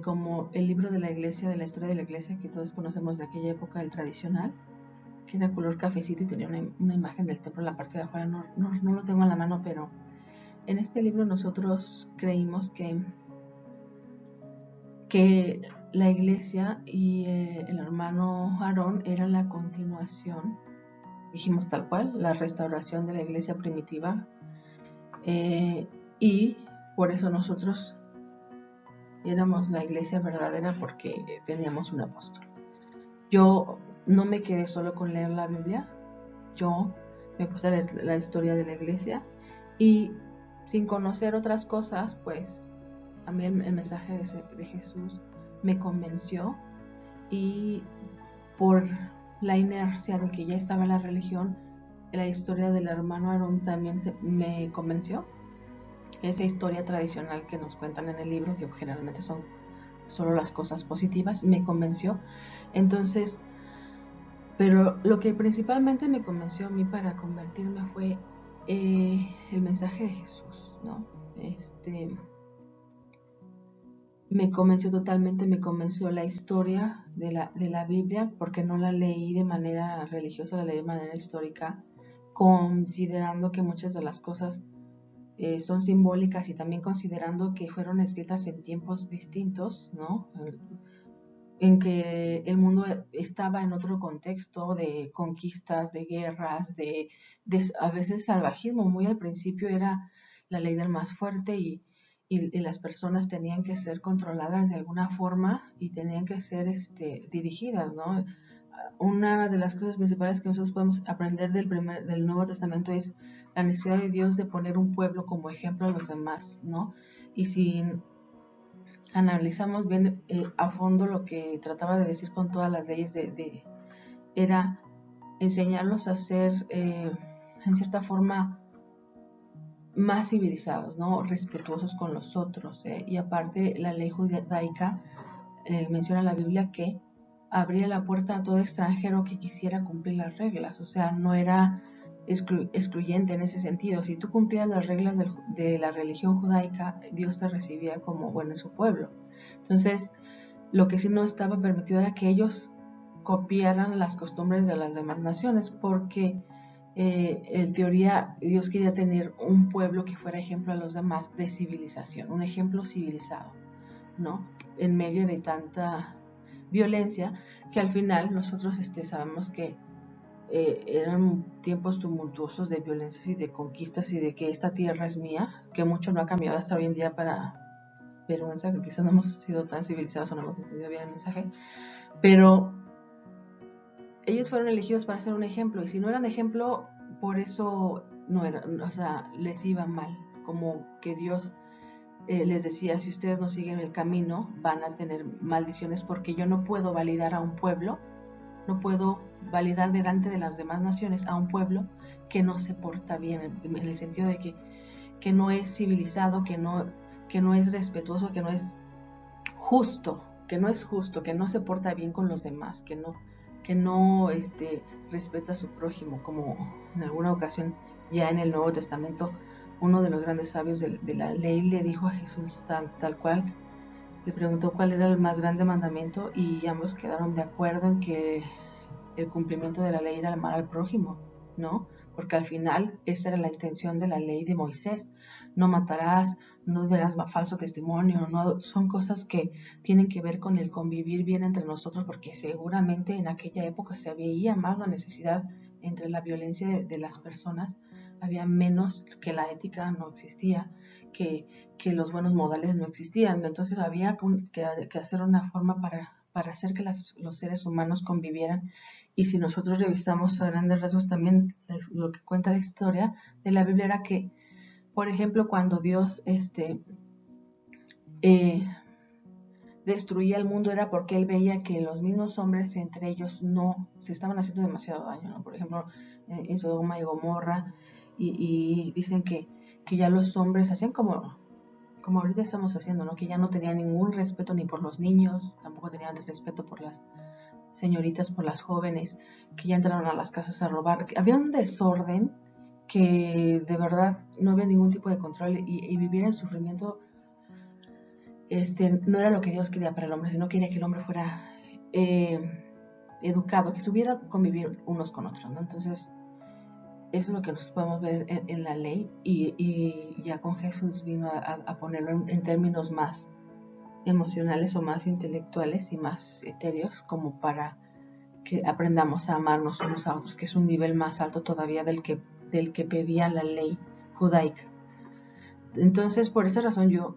como el libro de la iglesia, de la historia de la iglesia que todos conocemos de aquella época, el tradicional, que era color cafecito y tenía una imagen del templo en la parte de afuera. No lo tengo en la mano, pero en este libro nosotros creímos que la iglesia y el hermano Aarón era la continuación, dijimos tal cual, la restauración de la iglesia primitiva, y por eso nosotros éramos la iglesia verdadera, porque teníamos un apóstol. Yo no me quedé solo con leer la Biblia, yo me puse a leer la historia de la iglesia y sin conocer otras cosas, pues a mí el mensaje de Jesús me convenció, y por la inercia de que ya estaba en la religión, la historia del hermano Aarón también me convenció. Esa historia tradicional que nos cuentan en el libro, que generalmente son solo las cosas positivas, me convenció. Entonces, pero lo que principalmente me convenció a mí para convertirme fue el mensaje de Jesús, ¿no? Me convenció totalmente, me convenció la historia de la Biblia, porque no la leí de manera religiosa, la leí de manera histórica, considerando que muchas de las cosas son simbólicas, y también considerando que fueron escritas en tiempos distintos, ¿no? En que el mundo estaba en otro contexto de conquistas, de guerras, de a veces salvajismo. Muy al principio era la ley del más fuerte, y las personas tenían que ser controladas de alguna forma y tenían que ser dirigidas, ¿no? Una de las cosas principales que nosotros podemos aprender del Nuevo Testamento es la necesidad de Dios de poner un pueblo como ejemplo a los demás, ¿no? Y si analizamos bien a fondo, lo que trataba de decir con todas las leyes era enseñarlos a ser en cierta forma más civilizados, ¿no? Respetuosos con los otros, y aparte la ley judaica menciona en la Biblia que abría la puerta a todo extranjero que quisiera cumplir las reglas. O sea, no era excluyente en ese sentido. Si tú cumplías las reglas de la religión judaica, Dios te recibía como bueno en su pueblo. Entonces, lo que sí no estaba permitido era que ellos copiaran las costumbres de las demás naciones, porque en teoría Dios quería tener un pueblo que fuera ejemplo a los demás de civilización, un ejemplo civilizado, ¿no? En medio de tanta violencia, que al final nosotros sabemos que eran tiempos tumultuosos de violencias y de conquistas, y de que esta tierra es mía, que mucho no ha cambiado hasta hoy en día para vergüenza, que quizás no hemos sido tan civilizados o no hemos entendido bien el mensaje, pero ellos fueron elegidos para ser un ejemplo, y si no eran ejemplo, por eso no eran, o sea, les iba mal, como que Dios les decía: si ustedes no siguen el camino, van a tener maldiciones, porque yo no puedo validar a un pueblo, no puedo validar delante de las demás naciones a un pueblo que no se porta bien, en el sentido de que no es civilizado, que no es respetuoso, que no es justo, que no se porta bien con los demás, que no respeta a su prójimo, como en alguna ocasión ya en el Nuevo Testamento uno de los grandes sabios de la ley le dijo a Jesús tal cual, le preguntó cuál era el más grande mandamiento, y ambos quedaron de acuerdo en que el cumplimiento de la ley era amar al prójimo, ¿no? porque al final esa era la intención de la ley de Moisés. No matarás, no darás falso testimonio, no, son cosas que tienen que ver con el convivir bien entre nosotros, porque seguramente en aquella época se veía más la necesidad entre la violencia de las personas, había menos, que la ética no existía, que los buenos modales no existían, entonces había que hacer una forma para hacer que los seres humanos convivieran. Y si nosotros revisamos a grandes rasgos también lo que cuenta la historia de la Biblia era que, por ejemplo, cuando Dios destruía el mundo era porque Él veía que los mismos hombres entre ellos no se estaban haciendo demasiado daño, ¿no? Por ejemplo, en Sodoma y Gomorra, y dicen que ya los hombres hacían como ahorita estamos haciendo, ¿no? Que ya no tenían ningún respeto ni por los niños, tampoco tenían respeto por las señoritas, por las jóvenes, que ya entraron a las casas a robar. Había un desorden que de verdad no había ningún tipo de control, y vivir en sufrimiento no era lo que Dios quería para el hombre, sino quería que el hombre fuera educado, que supiera convivir unos con otros, ¿no? Entonces, eso es lo que nosotros podemos ver en la ley, y ya con Jesús vino a ponerlo en términos más emocionales o más intelectuales y más etéreos, como para que aprendamos a amarnos unos a otros, que es un nivel más alto todavía del que pedía la ley judaica. Entonces, por esa razón yo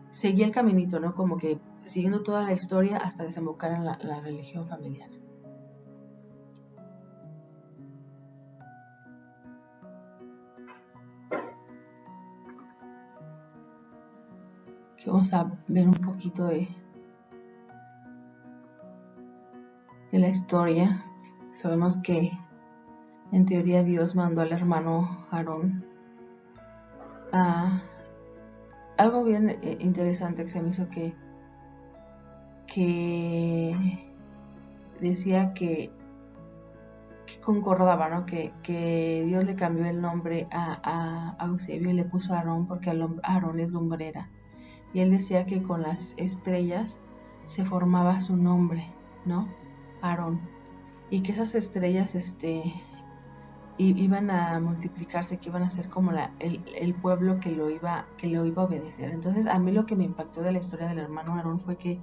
seguí el caminito, ¿no? Como que siguiendo toda la historia hasta desembocar en la religión familiar. Aquí vamos a ver un poquito de la historia. Sabemos que en teoría Dios mandó al hermano Aarón a algo bien interesante que se me hizo, que decía que concordaba, ¿no? Que Dios le cambió el nombre a Eusebio y le puso Aarón porque Aarón es lumbrera. Y él decía que con las estrellas se formaba su nombre, ¿no? Aarón. Y que esas estrellas iban a multiplicarse, que iban a ser como el pueblo que lo iba a obedecer. Entonces, a mí lo que me impactó de la historia del hermano Aarón fue que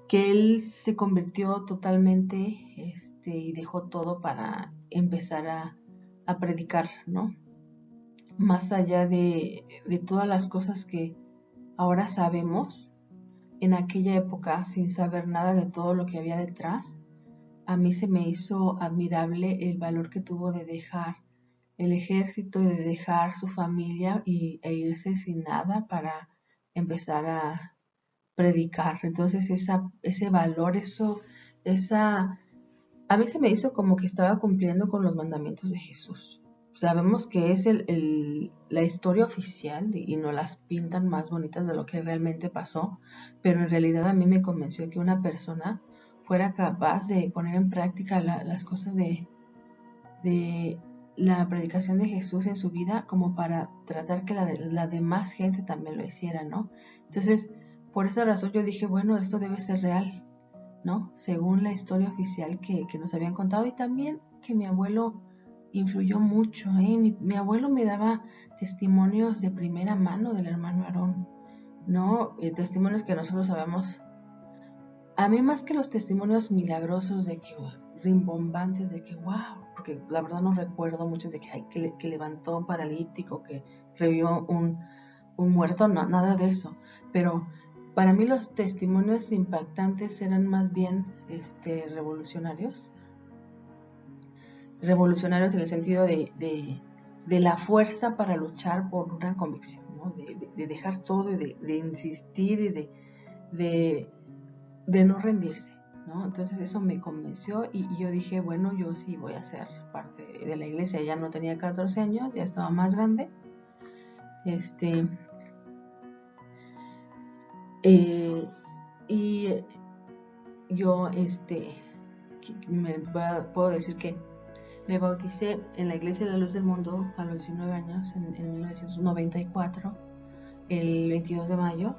él se convirtió totalmente y dejó todo para empezar a predicar, ¿no? Más allá de todas las cosas que ahora sabemos, en aquella época, sin saber nada de todo lo que había detrás, a mí se me hizo admirable el valor que tuvo de dejar el ejército y de dejar su familia e irse sin nada para empezar a predicar. Entonces ese valor, a mí se me hizo como que estaba cumpliendo con los mandamientos de Jesús. Sabemos que es la historia oficial y nos las pintan más bonitas de lo que realmente pasó, pero en realidad a mí me convenció que una persona fuera capaz de poner en práctica las cosas de la predicación de Jesús en su vida, como para tratar que la demás gente también lo hiciera, ¿no? Entonces, por esa razón yo dije, bueno, esto debe ser real, ¿no? Según la historia oficial que nos habían contado, y también que mi abuelo influyó mucho, ¿eh? Mi abuelo me daba testimonios de primera mano del hermano Aarón, ¿no? Testimonios que nosotros sabemos. A mí, más que los testimonios milagrosos de que rimbombantes, de que wow, porque la verdad no recuerdo muchos de que levantó un paralítico, que revivió un muerto, no, nada de eso. Pero para mí los testimonios impactantes eran más bien revolucionarios en el sentido de la fuerza para luchar por una convicción, ¿no? De dejar todo y de insistir y de no rendirse, ¿no? Entonces eso me convenció, y yo dije, bueno, yo sí voy a ser parte de la iglesia. Ya no tenía 14 años, ya estaba más grande. Y yo puedo decir que me bauticé en la Iglesia de la Luz del Mundo a los 19 años, en 1994, el 22 de mayo.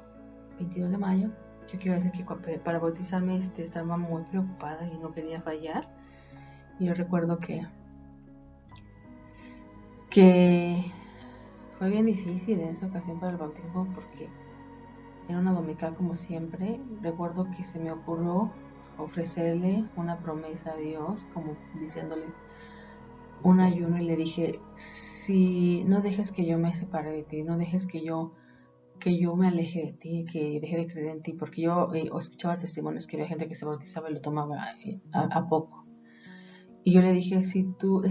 Yo quiero decir que para bautizarme estaba muy preocupada y no quería fallar. Y yo recuerdo que fue bien difícil en esa ocasión para el bautismo porque era una dominical como siempre. Recuerdo que se me ocurrió ofrecerle una promesa a Dios, como diciéndole un ayuno, y le dije, si no dejes que yo me separe de ti, no dejes que yo me aleje de ti, que deje de creer en ti, porque yo escuchaba testimonios que había gente que se bautizaba y lo tomaba a poco. Y yo le dije, si tú,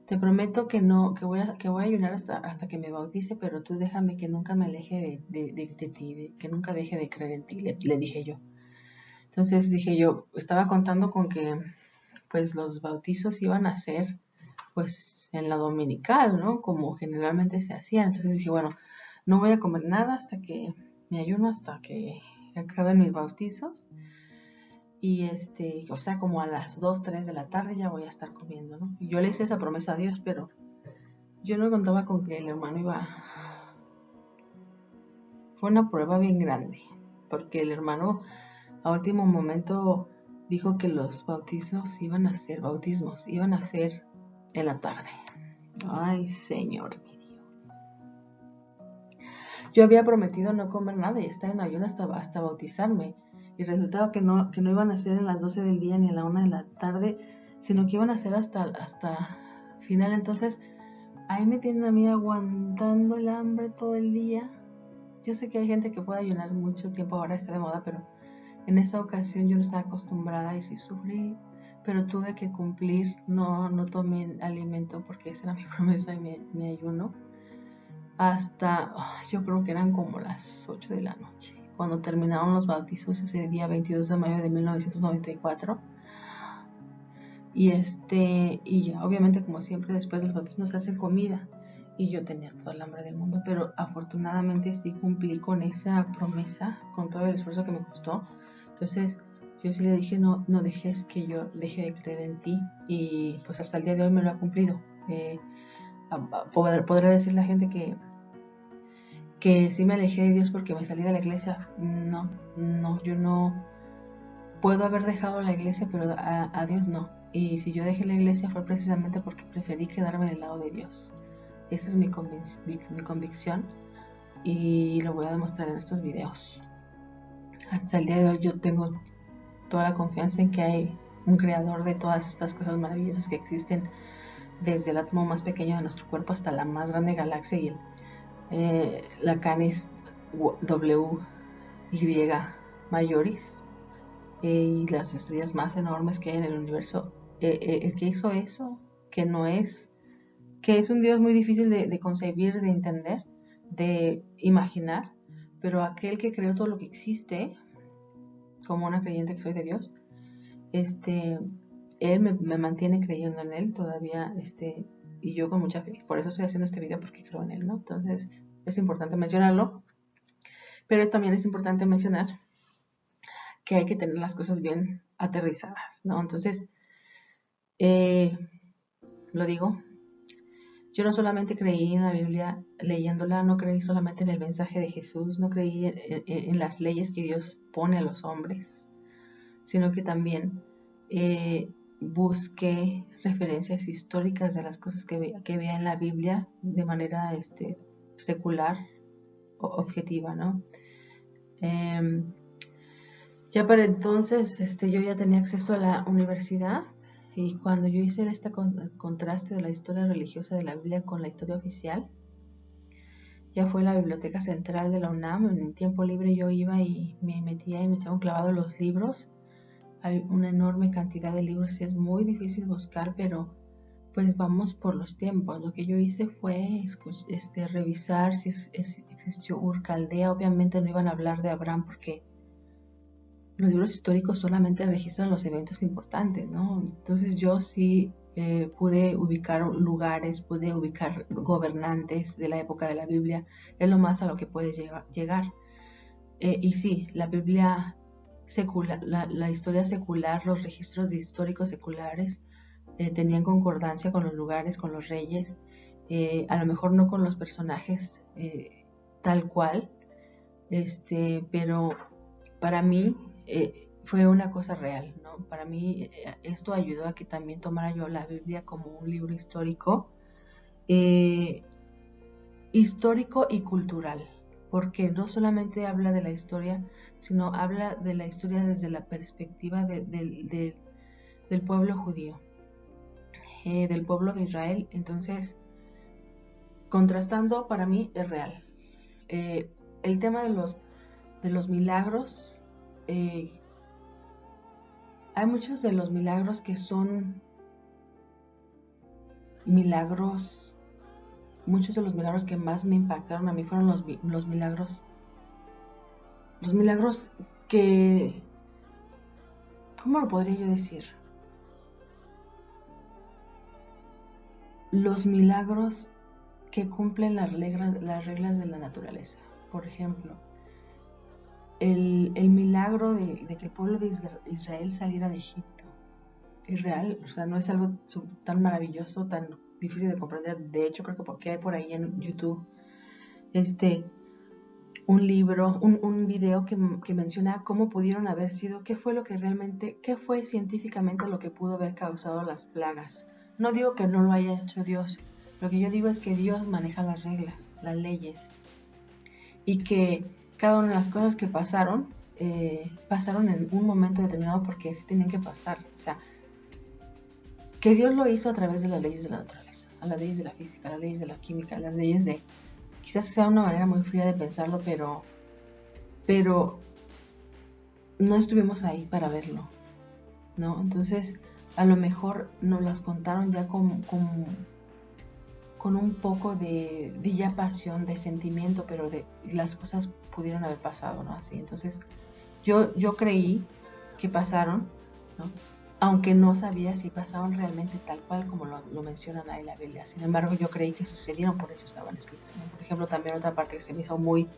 te prometo que no, que voy a ayunar hasta que me bautice, pero tú déjame que nunca me aleje de ti, que nunca deje de creer en ti, le dije yo. Entonces dije yo, estaba contando con que pues los bautizos iban a ser pues en la dominical, ¿no? Como generalmente se hacían. Entonces dije, bueno, no voy a comer nada hasta que me ayuno, hasta que acaben mis bautizos. Y o sea, como a las 2, 3 de la tarde ya voy a estar comiendo, ¿no? Y yo le hice esa promesa a Dios, pero yo no contaba con que el hermano iba. Fue una prueba bien grande, porque el hermano a último momento dijo que los bautismos iban a ser en la tarde. Ay, Señor, mi Dios. Yo había prometido no comer nada y estar en ayuno hasta bautizarme. Y resultaba que no iban a ser en las 12 del día ni a la 1 de la tarde, sino que iban a ser hasta final. Entonces, ahí me tienen a mí aguantando el hambre todo el día. Yo sé que hay gente que puede ayunar mucho tiempo, ahora está de moda, pero en esa ocasión yo no estaba acostumbrada y sí sufrí, pero tuve que cumplir, no tomé alimento porque esa era mi promesa y me ayuno. Hasta, yo creo que eran como las 8 de la noche, cuando terminaron los bautizos ese día 22 de mayo de 1994. Y ya, obviamente, como siempre, después del bautismo se hace comida. Y yo tenía toda el hambre del mundo, pero afortunadamente sí cumplí con esa promesa, con todo el esfuerzo que me costó. Entonces, yo sí le dije, no dejes que yo deje de creer en ti. Y pues hasta el día de hoy me lo ha cumplido. Podrá decir la gente que sí me alejé de Dios porque me salí de la iglesia. No, yo no puedo haber dejado la iglesia, pero a Dios no. Y si yo dejé la iglesia fue precisamente porque preferí quedarme del lado de Dios. Esa es mi convicción y lo voy a demostrar en estos videos. Hasta el día de hoy yo tengo toda la confianza en que hay un creador de todas estas cosas maravillosas que existen, desde el átomo más pequeño de nuestro cuerpo hasta la más grande galaxia y la Canis WY Majoris, y las estrellas más enormes que hay en el universo. El que hizo eso, que es un Dios muy difícil de concebir, de entender, de imaginar, pero aquel que creó todo lo que existe, como una creyente que soy de Dios, él me mantiene creyendo en él todavía, y yo con mucha fe. Por eso estoy haciendo este video, porque creo en él, ¿no? Entonces es importante mencionarlo, pero también es importante mencionar que hay que tener las cosas bien aterrizadas, ¿no? Entonces, lo digo, yo no solamente creí en la Biblia leyéndola, no creí solamente en el mensaje de Jesús, no creí en las leyes que Dios pone a los hombres, sino que también busqué referencias históricas de las cosas que veía en la Biblia de manera secular o objetiva, ¿no? Ya para entonces yo ya tenía acceso a la universidad, y cuando yo hice este contraste de la historia religiosa de la Biblia con la historia oficial, ya fue la biblioteca central de la UNAM. En el tiempo libre yo iba y me metía y me echaba un clavado en los libros. Hay una enorme cantidad de libros y es muy difícil buscar, pero pues vamos por los tiempos. Lo que yo hice fue revisar si existió Ur-Caldea. Obviamente no iban a hablar de Abraham porque los libros históricos solamente registran los eventos importantes, ¿no? Entonces yo sí pude ubicar lugares, pude ubicar gobernantes de la época de la Biblia. Es lo más a lo que puedes llegar. Y sí, la Biblia secular, la historia secular, los registros históricos seculares tenían concordancia con los lugares, con los reyes, a lo mejor no con los personajes tal cual, pero para mí fue una cosa real, ¿no? Para mí esto ayudó a que también tomara yo la Biblia como un libro histórico, histórico y cultural, porque no solamente habla de la historia, sino habla de la historia desde la perspectiva del pueblo judío, del pueblo de Israel. Entonces, contrastando, para mí es real. El tema de los milagros, hay muchos de los milagros que son milagros, muchos de los milagros que más me impactaron a mí fueron los milagros que, ¿cómo lo podría yo decir? Los milagros que cumplen las reglas de la naturaleza. Por ejemplo, el milagro de que el pueblo de Israel saliera de Egipto. Es real, o sea, no es algo tan maravilloso, tan difícil de comprender. De hecho, creo que porque hay por ahí en YouTube un libro, un video que menciona cómo pudieron haber sido, qué fue científicamente lo que pudo haber causado las plagas. No digo que no lo haya hecho Dios, lo que yo digo es que Dios maneja las reglas, las leyes, y que cada una de las cosas que pasaron en un momento determinado porque así tenían que pasar. O sea, que Dios lo hizo a través de las leyes de la naturaleza, a las leyes de la física, a las leyes de la química, a las leyes de... Quizás sea una manera muy fría de pensarlo, pero no estuvimos ahí para verlo, ¿no? Entonces, a lo mejor nos las contaron ya con un poco de ya pasión, de sentimiento, pero las cosas pudieron haber pasado, ¿no? Así, entonces, yo creí que pasaron, ¿no? Aunque no sabía si pasaron realmente tal cual como lo mencionan ahí en la Biblia. Sin embargo, yo creí que sucedieron, por eso estaban escritas, ¿no? Por ejemplo, también otra parte que se me hizo muy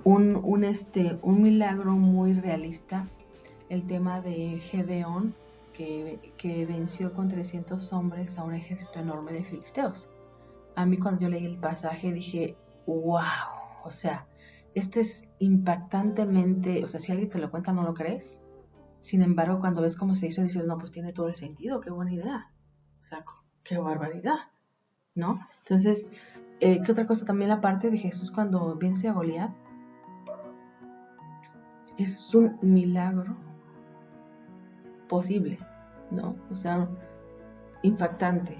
un milagro muy realista, el tema de Gedeón, que venció con 300 hombres a un ejército enorme de filisteos. A mí cuando yo leí el pasaje dije, wow, o sea, esto es impactantemente, o sea, si alguien te lo cuenta no lo crees. Sin embargo, cuando ves cómo se hizo, dices, no, pues tiene todo el sentido, qué buena idea. O sea, qué barbaridad, ¿no? Entonces, ¿qué otra cosa? También la parte de Jesús cuando vence a Goliat, es un milagro posible, ¿no? O sea, impactante.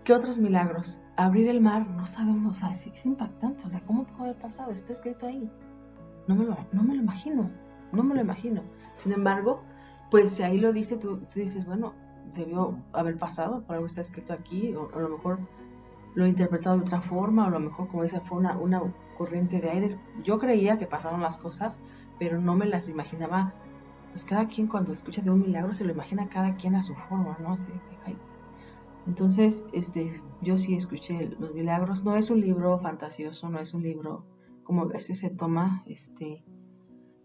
¿Qué otros milagros? Abrir el mar, no sabemos, así es impactante. O sea, ¿cómo puede haber pasado? Está escrito ahí. No me lo imagino. Sin embargo, pues si ahí lo dice, tú dices, bueno, debió haber pasado, por algo está escrito aquí, o a lo mejor lo he interpretado de otra forma, o a lo mejor, como dice, fue una corriente de aire. Yo creía que pasaron las cosas, pero no me las imaginaba. Pues cada quien cuando escucha de un milagro se lo imagina cada quien a su forma, ¿no? Entonces, yo sí escuché los milagros. No es un libro fantasioso, no es un libro como a veces se toma,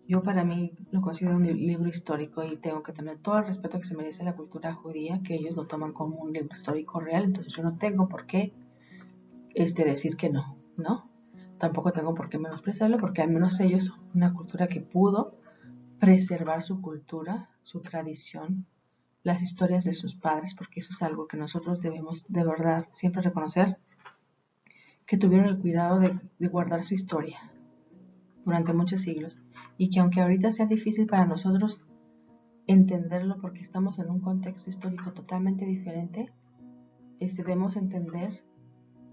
yo para mí lo considero un libro histórico y tengo que tener todo el respeto que se merece la cultura judía, que ellos lo toman como un libro histórico real, entonces yo no tengo por qué decir que no, ¿no? Tampoco tengo por qué menospreciarlo, porque al menos ellos son una cultura que pudo preservar su cultura, su tradición, las historias de sus padres, porque eso es algo que nosotros debemos de verdad siempre reconocer, que tuvieron el cuidado de guardar su historia durante muchos siglos, y que aunque ahorita sea difícil para nosotros entenderlo porque estamos en un contexto histórico totalmente diferente, debemos entender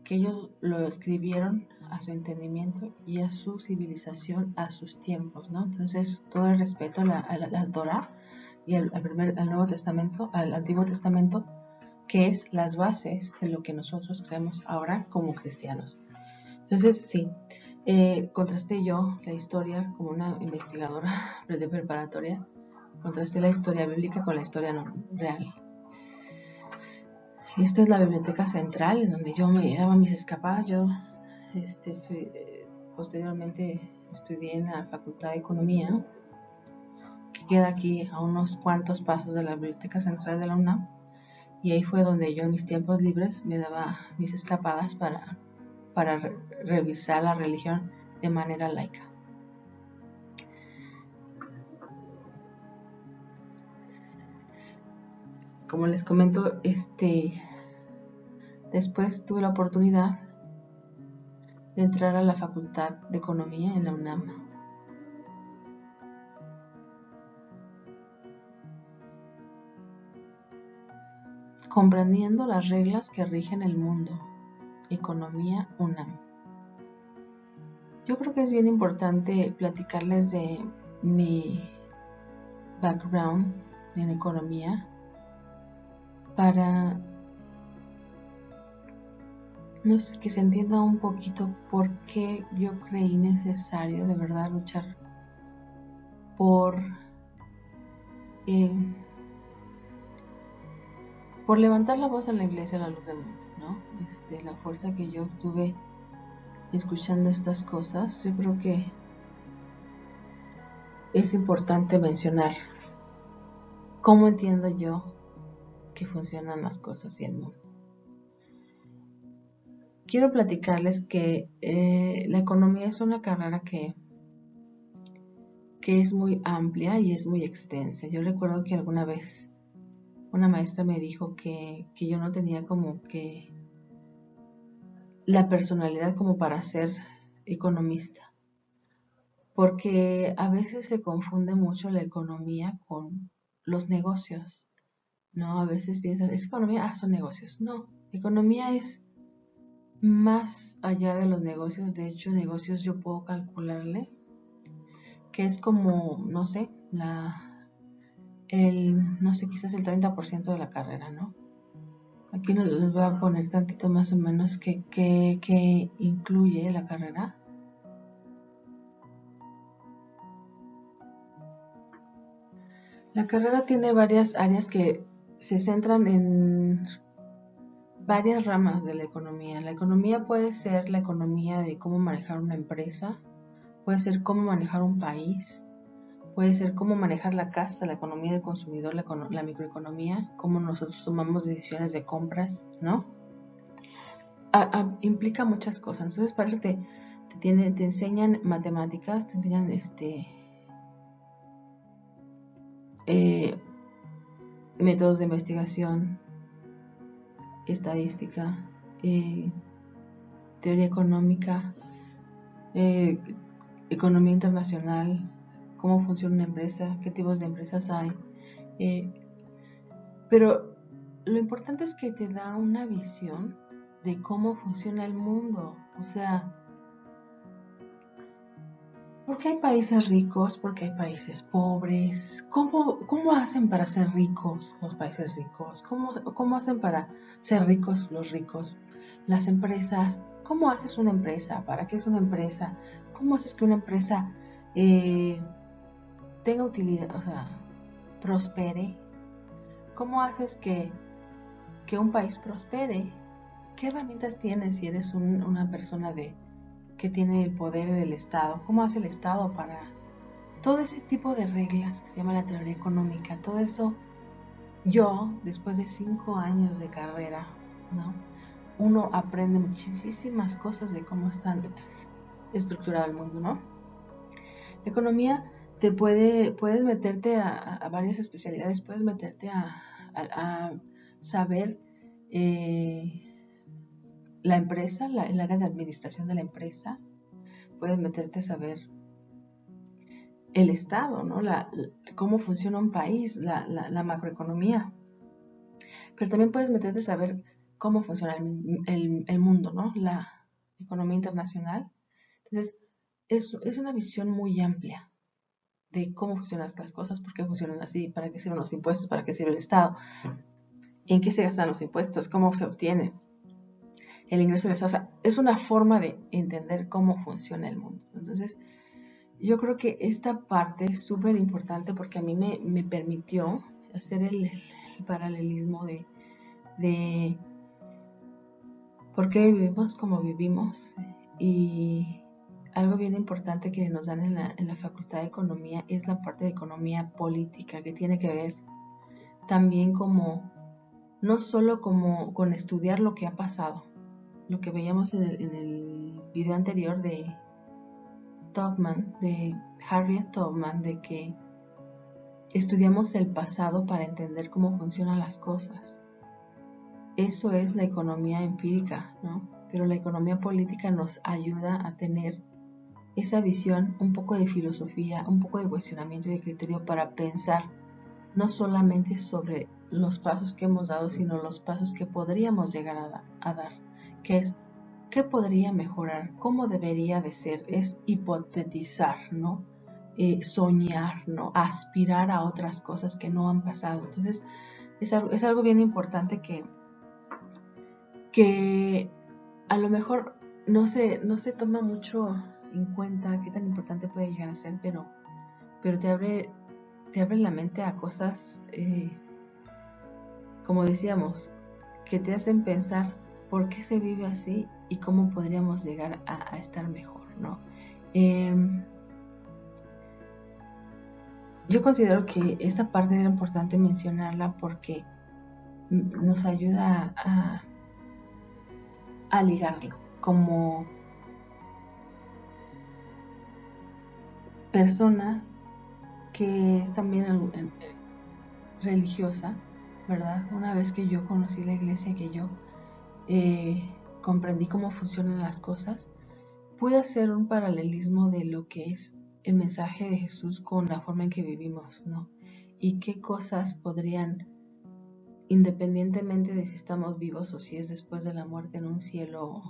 que ellos lo escribieron a su entendimiento y a su civilización, a sus tiempos, ¿no? Entonces, todo el respeto a la Torah y al Nuevo Testamento, al Antiguo Testamento, que es las bases de lo que nosotros creemos ahora como cristianos. Entonces, sí, contrasté yo la historia como una investigadora de preparatoria, contrasté la historia bíblica con la historia real. Esta es la biblioteca central en donde yo me daba mis escapadas. Yo posteriormente estudié en la Facultad de Economía, que queda aquí a unos cuantos pasos de la biblioteca central de la UNAM, y ahí fue donde yo en mis tiempos libres me daba mis escapadas para revisar la religión de manera laica. como les comento, después tuve la oportunidad de entrar a la Facultad de Economía en la UNAM. Comprendiendo las reglas que rigen el mundo. Economía UNAM. Yo creo que es bien importante platicarles de mi background en economía para que se entienda un poquito por qué yo creí necesario de verdad luchar por levantar la voz en la iglesia a la luz del mundo, ¿no? La fuerza que yo obtuve escuchando estas cosas, yo creo que es importante mencionar cómo entiendo yo que funcionan las cosas y el mundo. Quiero platicarles que la economía es una carrera que es muy amplia y es muy extensa. Yo recuerdo que alguna vez una maestra me dijo que yo no tenía como que la personalidad como para ser economista, porque a veces se confunde mucho la economía con los negocios, ¿no? A veces piensan, ¿es economía? Son negocios. No, economía es más allá de los negocios. De hecho, negocios yo puedo calcularle que es como, no sé, quizás el 30% de la carrera, ¿no? Aquí les voy a poner tantito más o menos que incluye la carrera. La carrera tiene varias áreas que se centran en varias ramas de la economía. La economía puede ser la economía de cómo manejar una empresa, puede ser cómo manejar un país, puede ser cómo manejar la casa, la economía del consumidor, la microeconomía, cómo nosotros tomamos decisiones de compras, ¿no? Implica muchas cosas. Entonces, para eso te enseñan matemáticas, te enseñan métodos de investigación, estadística, teoría económica, economía internacional, cómo funciona una empresa, qué tipos de empresas hay. Pero lo importante es que te da una visión de cómo funciona el mundo. O sea, ¿por qué hay países ricos? ¿Por qué hay países pobres? ¿Cómo hacen para ser ricos los países ricos? ¿Cómo hacen para ser ricos los ricos? Las empresas, ¿cómo haces una empresa? ¿Para qué es una empresa? ¿Cómo haces que una empresa tenga utilidad, o sea, prospere? ¿Cómo haces que un país prospere? ¿Qué herramientas tienes si eres una persona que tiene el poder del Estado? ¿Cómo hace el Estado para todo ese tipo de reglas que se llama la teoría económica? Todo eso, yo, después de 5 años de carrera, ¿no? Uno aprende muchísimas cosas de cómo está estructurado el mundo, ¿no? La economía puedes meterte a varias especialidades, puedes meterte a saber la empresa, el área de administración de la empresa, puedes meterte a saber el Estado, ¿no? Cómo funciona un país, la macroeconomía. Pero también puedes meterte a saber cómo funciona el mundo, ¿no? La economía internacional. Entonces, es una visión muy amplia de cómo funcionan las cosas, por qué funcionan así, para qué sirven los impuestos, para qué sirve el Estado, en qué se gastan los impuestos, cómo se obtiene el ingreso del Estado. O sea, es una forma de entender cómo funciona el mundo. Entonces, yo creo que esta parte es súper importante porque a mí me permitió hacer el paralelismo de por qué vivimos como vivimos. Y algo bien importante que nos dan en la Facultad de Economía es la parte de economía política, que tiene que ver también no solo como con estudiar lo que ha pasado, lo que veíamos en el video anterior de Harriet Tubman, de que estudiamos el pasado para entender cómo funcionan las cosas. Eso es la economía empírica, ¿no? Pero la economía política nos ayuda a tener esa visión, un poco de filosofía, un poco de cuestionamiento y de criterio para pensar no solamente sobre los pasos que hemos dado, sino los pasos que podríamos llegar a dar, que es qué podría mejorar, cómo debería de ser, es hipotetizar, ¿no? Soñar, ¿no? Aspirar a otras cosas que no han pasado. Entonces, es algo bien importante que a lo mejor no se toma mucho en cuenta qué tan importante puede llegar a ser, pero te abre la mente a cosas, como decíamos, que te hacen pensar por qué se vive así y cómo podríamos llegar a estar mejor, ¿no? Yo considero que esta parte era importante mencionarla porque nos ayuda a ligarlo como persona que es también religiosa, ¿verdad? Una vez que yo conocí la iglesia, que yo comprendí cómo funcionan las cosas, pude hacer un paralelismo de lo que es el mensaje de Jesús con la forma en que vivimos, ¿no? Y qué cosas podrían, independientemente de si estamos vivos o si es después de la muerte en un cielo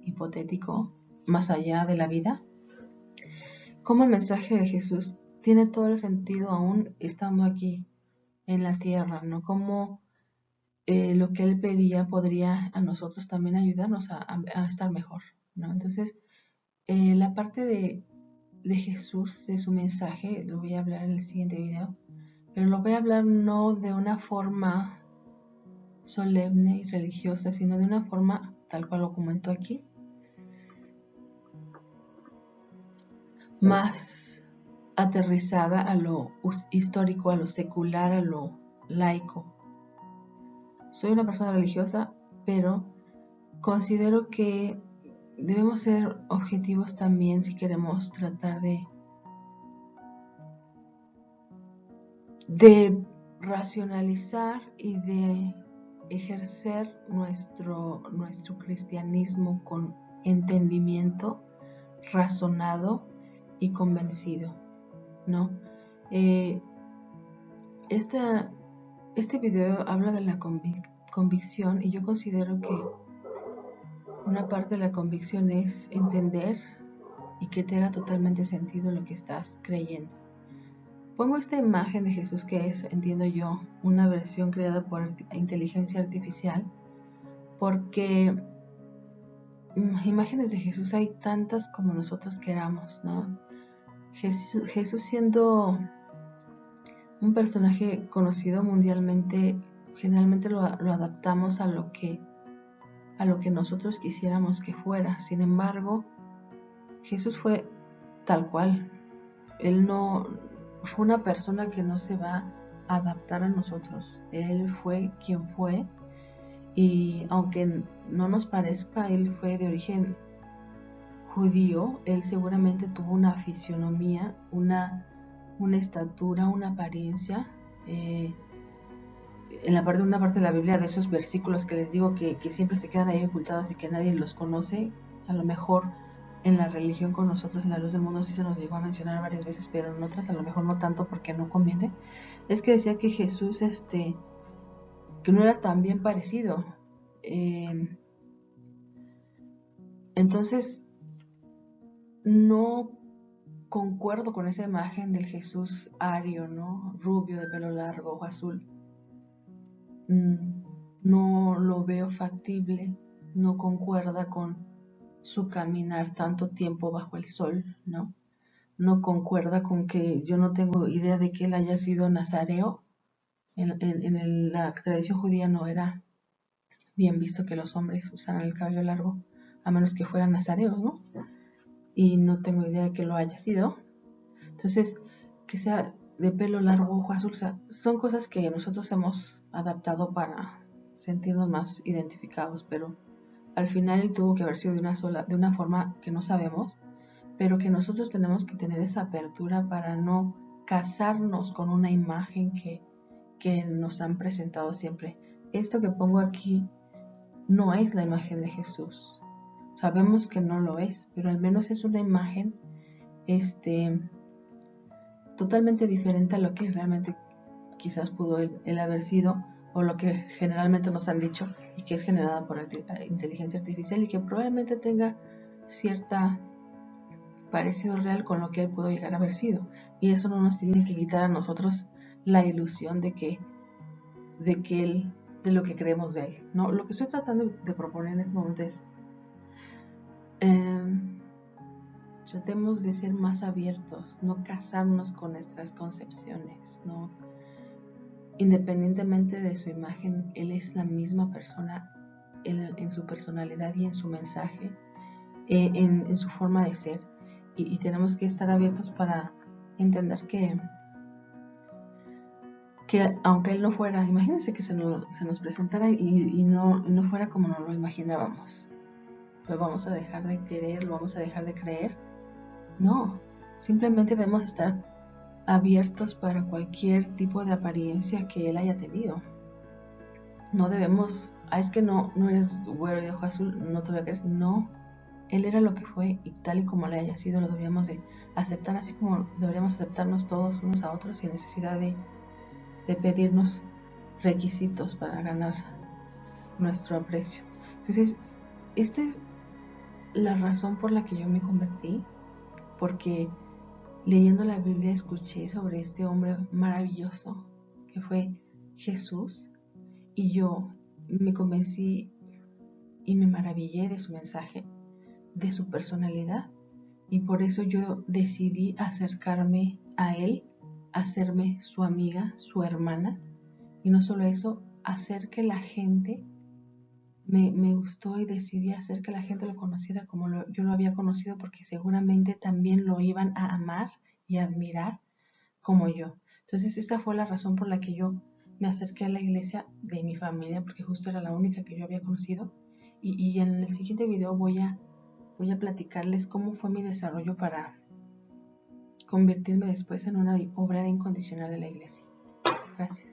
hipotético, más allá de la vida, cómo el mensaje de Jesús tiene todo el sentido aún estando aquí en la tierra, ¿no? Cómo lo que él pedía podría a nosotros también ayudarnos a estar mejor, ¿no? Entonces, la parte de Jesús, de su mensaje, lo voy a hablar en el siguiente video, pero lo voy a hablar no de una forma solemne y religiosa, sino de una forma tal cual lo comento aquí, más aterrizada a lo histórico, a lo secular, a lo laico. Soy una persona religiosa, pero considero que debemos ser objetivos también si queremos tratar de racionalizar y de ejercer nuestro cristianismo con entendimiento, razonado y convencido, ¿no? Este video habla de la convicción y yo considero que una parte de la convicción es entender y que te haga totalmente sentido lo que estás creyendo. Pongo esta imagen de Jesús que es, entiendo yo, una versión creada por inteligencia artificial, porque imágenes de Jesús hay tantas como nosotros queramos, ¿no? Jesús siendo un personaje conocido mundialmente, generalmente lo adaptamos a lo que nosotros quisiéramos que fuera. Sin embargo, Jesús fue tal cual. Él no fue una persona que no se va a adaptar a nosotros. Él fue quien fue, y aunque no nos parezca, él fue de origen judío. Él seguramente tuvo una fisionomía, una estatura, una apariencia. En una parte de la Biblia, de esos versículos que les digo que siempre se quedan ahí ocultados y que nadie los conoce, a lo mejor en la religión con nosotros, en la luz del mundo, sí se nos llegó a mencionar varias veces, pero en otras a lo mejor no tanto porque no conviene. Es que decía que Jesús, que no era tan bien parecido. Entonces, no concuerdo con esa imagen del Jesús ario, ¿no? Rubio, de pelo largo, ojo azul. No lo veo factible, no concuerda con su caminar tanto tiempo bajo el sol, ¿no? No concuerda con que yo no tengo idea de que él haya sido nazareo. En la tradición judía no era bien visto que los hombres usaran el cabello largo, a menos que fueran nazareos, ¿no? Y no tengo idea de que lo haya sido. Entonces, que sea de pelo largo, ojo azul, son cosas que nosotros hemos adaptado para sentirnos más identificados, pero al final tuvo que haber sido de una forma que no sabemos, pero que nosotros tenemos que tener esa apertura para no casarnos con una imagen que nos han presentado siempre. Esto que pongo aquí no es la imagen de Jesús. Sabemos que no lo es, pero al menos es una imagen totalmente diferente a lo que realmente quizás pudo él haber sido, o lo que generalmente nos han dicho, y que es generada por inteligencia artificial y que probablemente tenga cierta parecido real con lo que él pudo llegar a haber sido. Y eso no nos tiene que quitar a nosotros la ilusión de lo que creemos de él, ¿no? Lo que estoy tratando de proponer en este momento es tratemos de ser más abiertos, no casarnos con nuestras concepciones, ¿no? Independientemente de su imagen, él es la misma persona en su personalidad y en su mensaje, en su forma de ser, y tenemos que estar abiertos para entender que aunque él no fuera, imagínense que se nos presentara y no fuera como nos lo imaginábamos, lo vamos a dejar de querer, lo vamos a dejar de creer. No, simplemente debemos estar abiertos para cualquier tipo de apariencia que él haya tenido. No debemos, es que no eres güero de ojo azul, no te voy a creer. No, él era lo que fue, y tal y como le haya sido, lo deberíamos de aceptar, así como deberíamos aceptarnos todos unos a otros sin necesidad de pedirnos requisitos para ganar nuestro aprecio. Entonces, esta es la razón por la que yo me convertí, porque leyendo la Biblia escuché sobre este hombre maravilloso que fue Jesús, y yo me convencí y me maravillé de su mensaje, de su personalidad, y por eso yo decidí acercarme a él, hacerme su amiga, su hermana, y no solo eso, hacer que la gente me gustó, y decidí hacer que la gente lo conociera como yo lo había conocido, porque seguramente también lo iban a amar y a admirar como yo. Entonces esa fue la razón por la que yo me acerqué a la iglesia de mi familia, porque justo era la única que yo había conocido, y en el siguiente video voy a platicarles cómo fue mi desarrollo para convertirme después en una obrera incondicional de la iglesia. Gracias.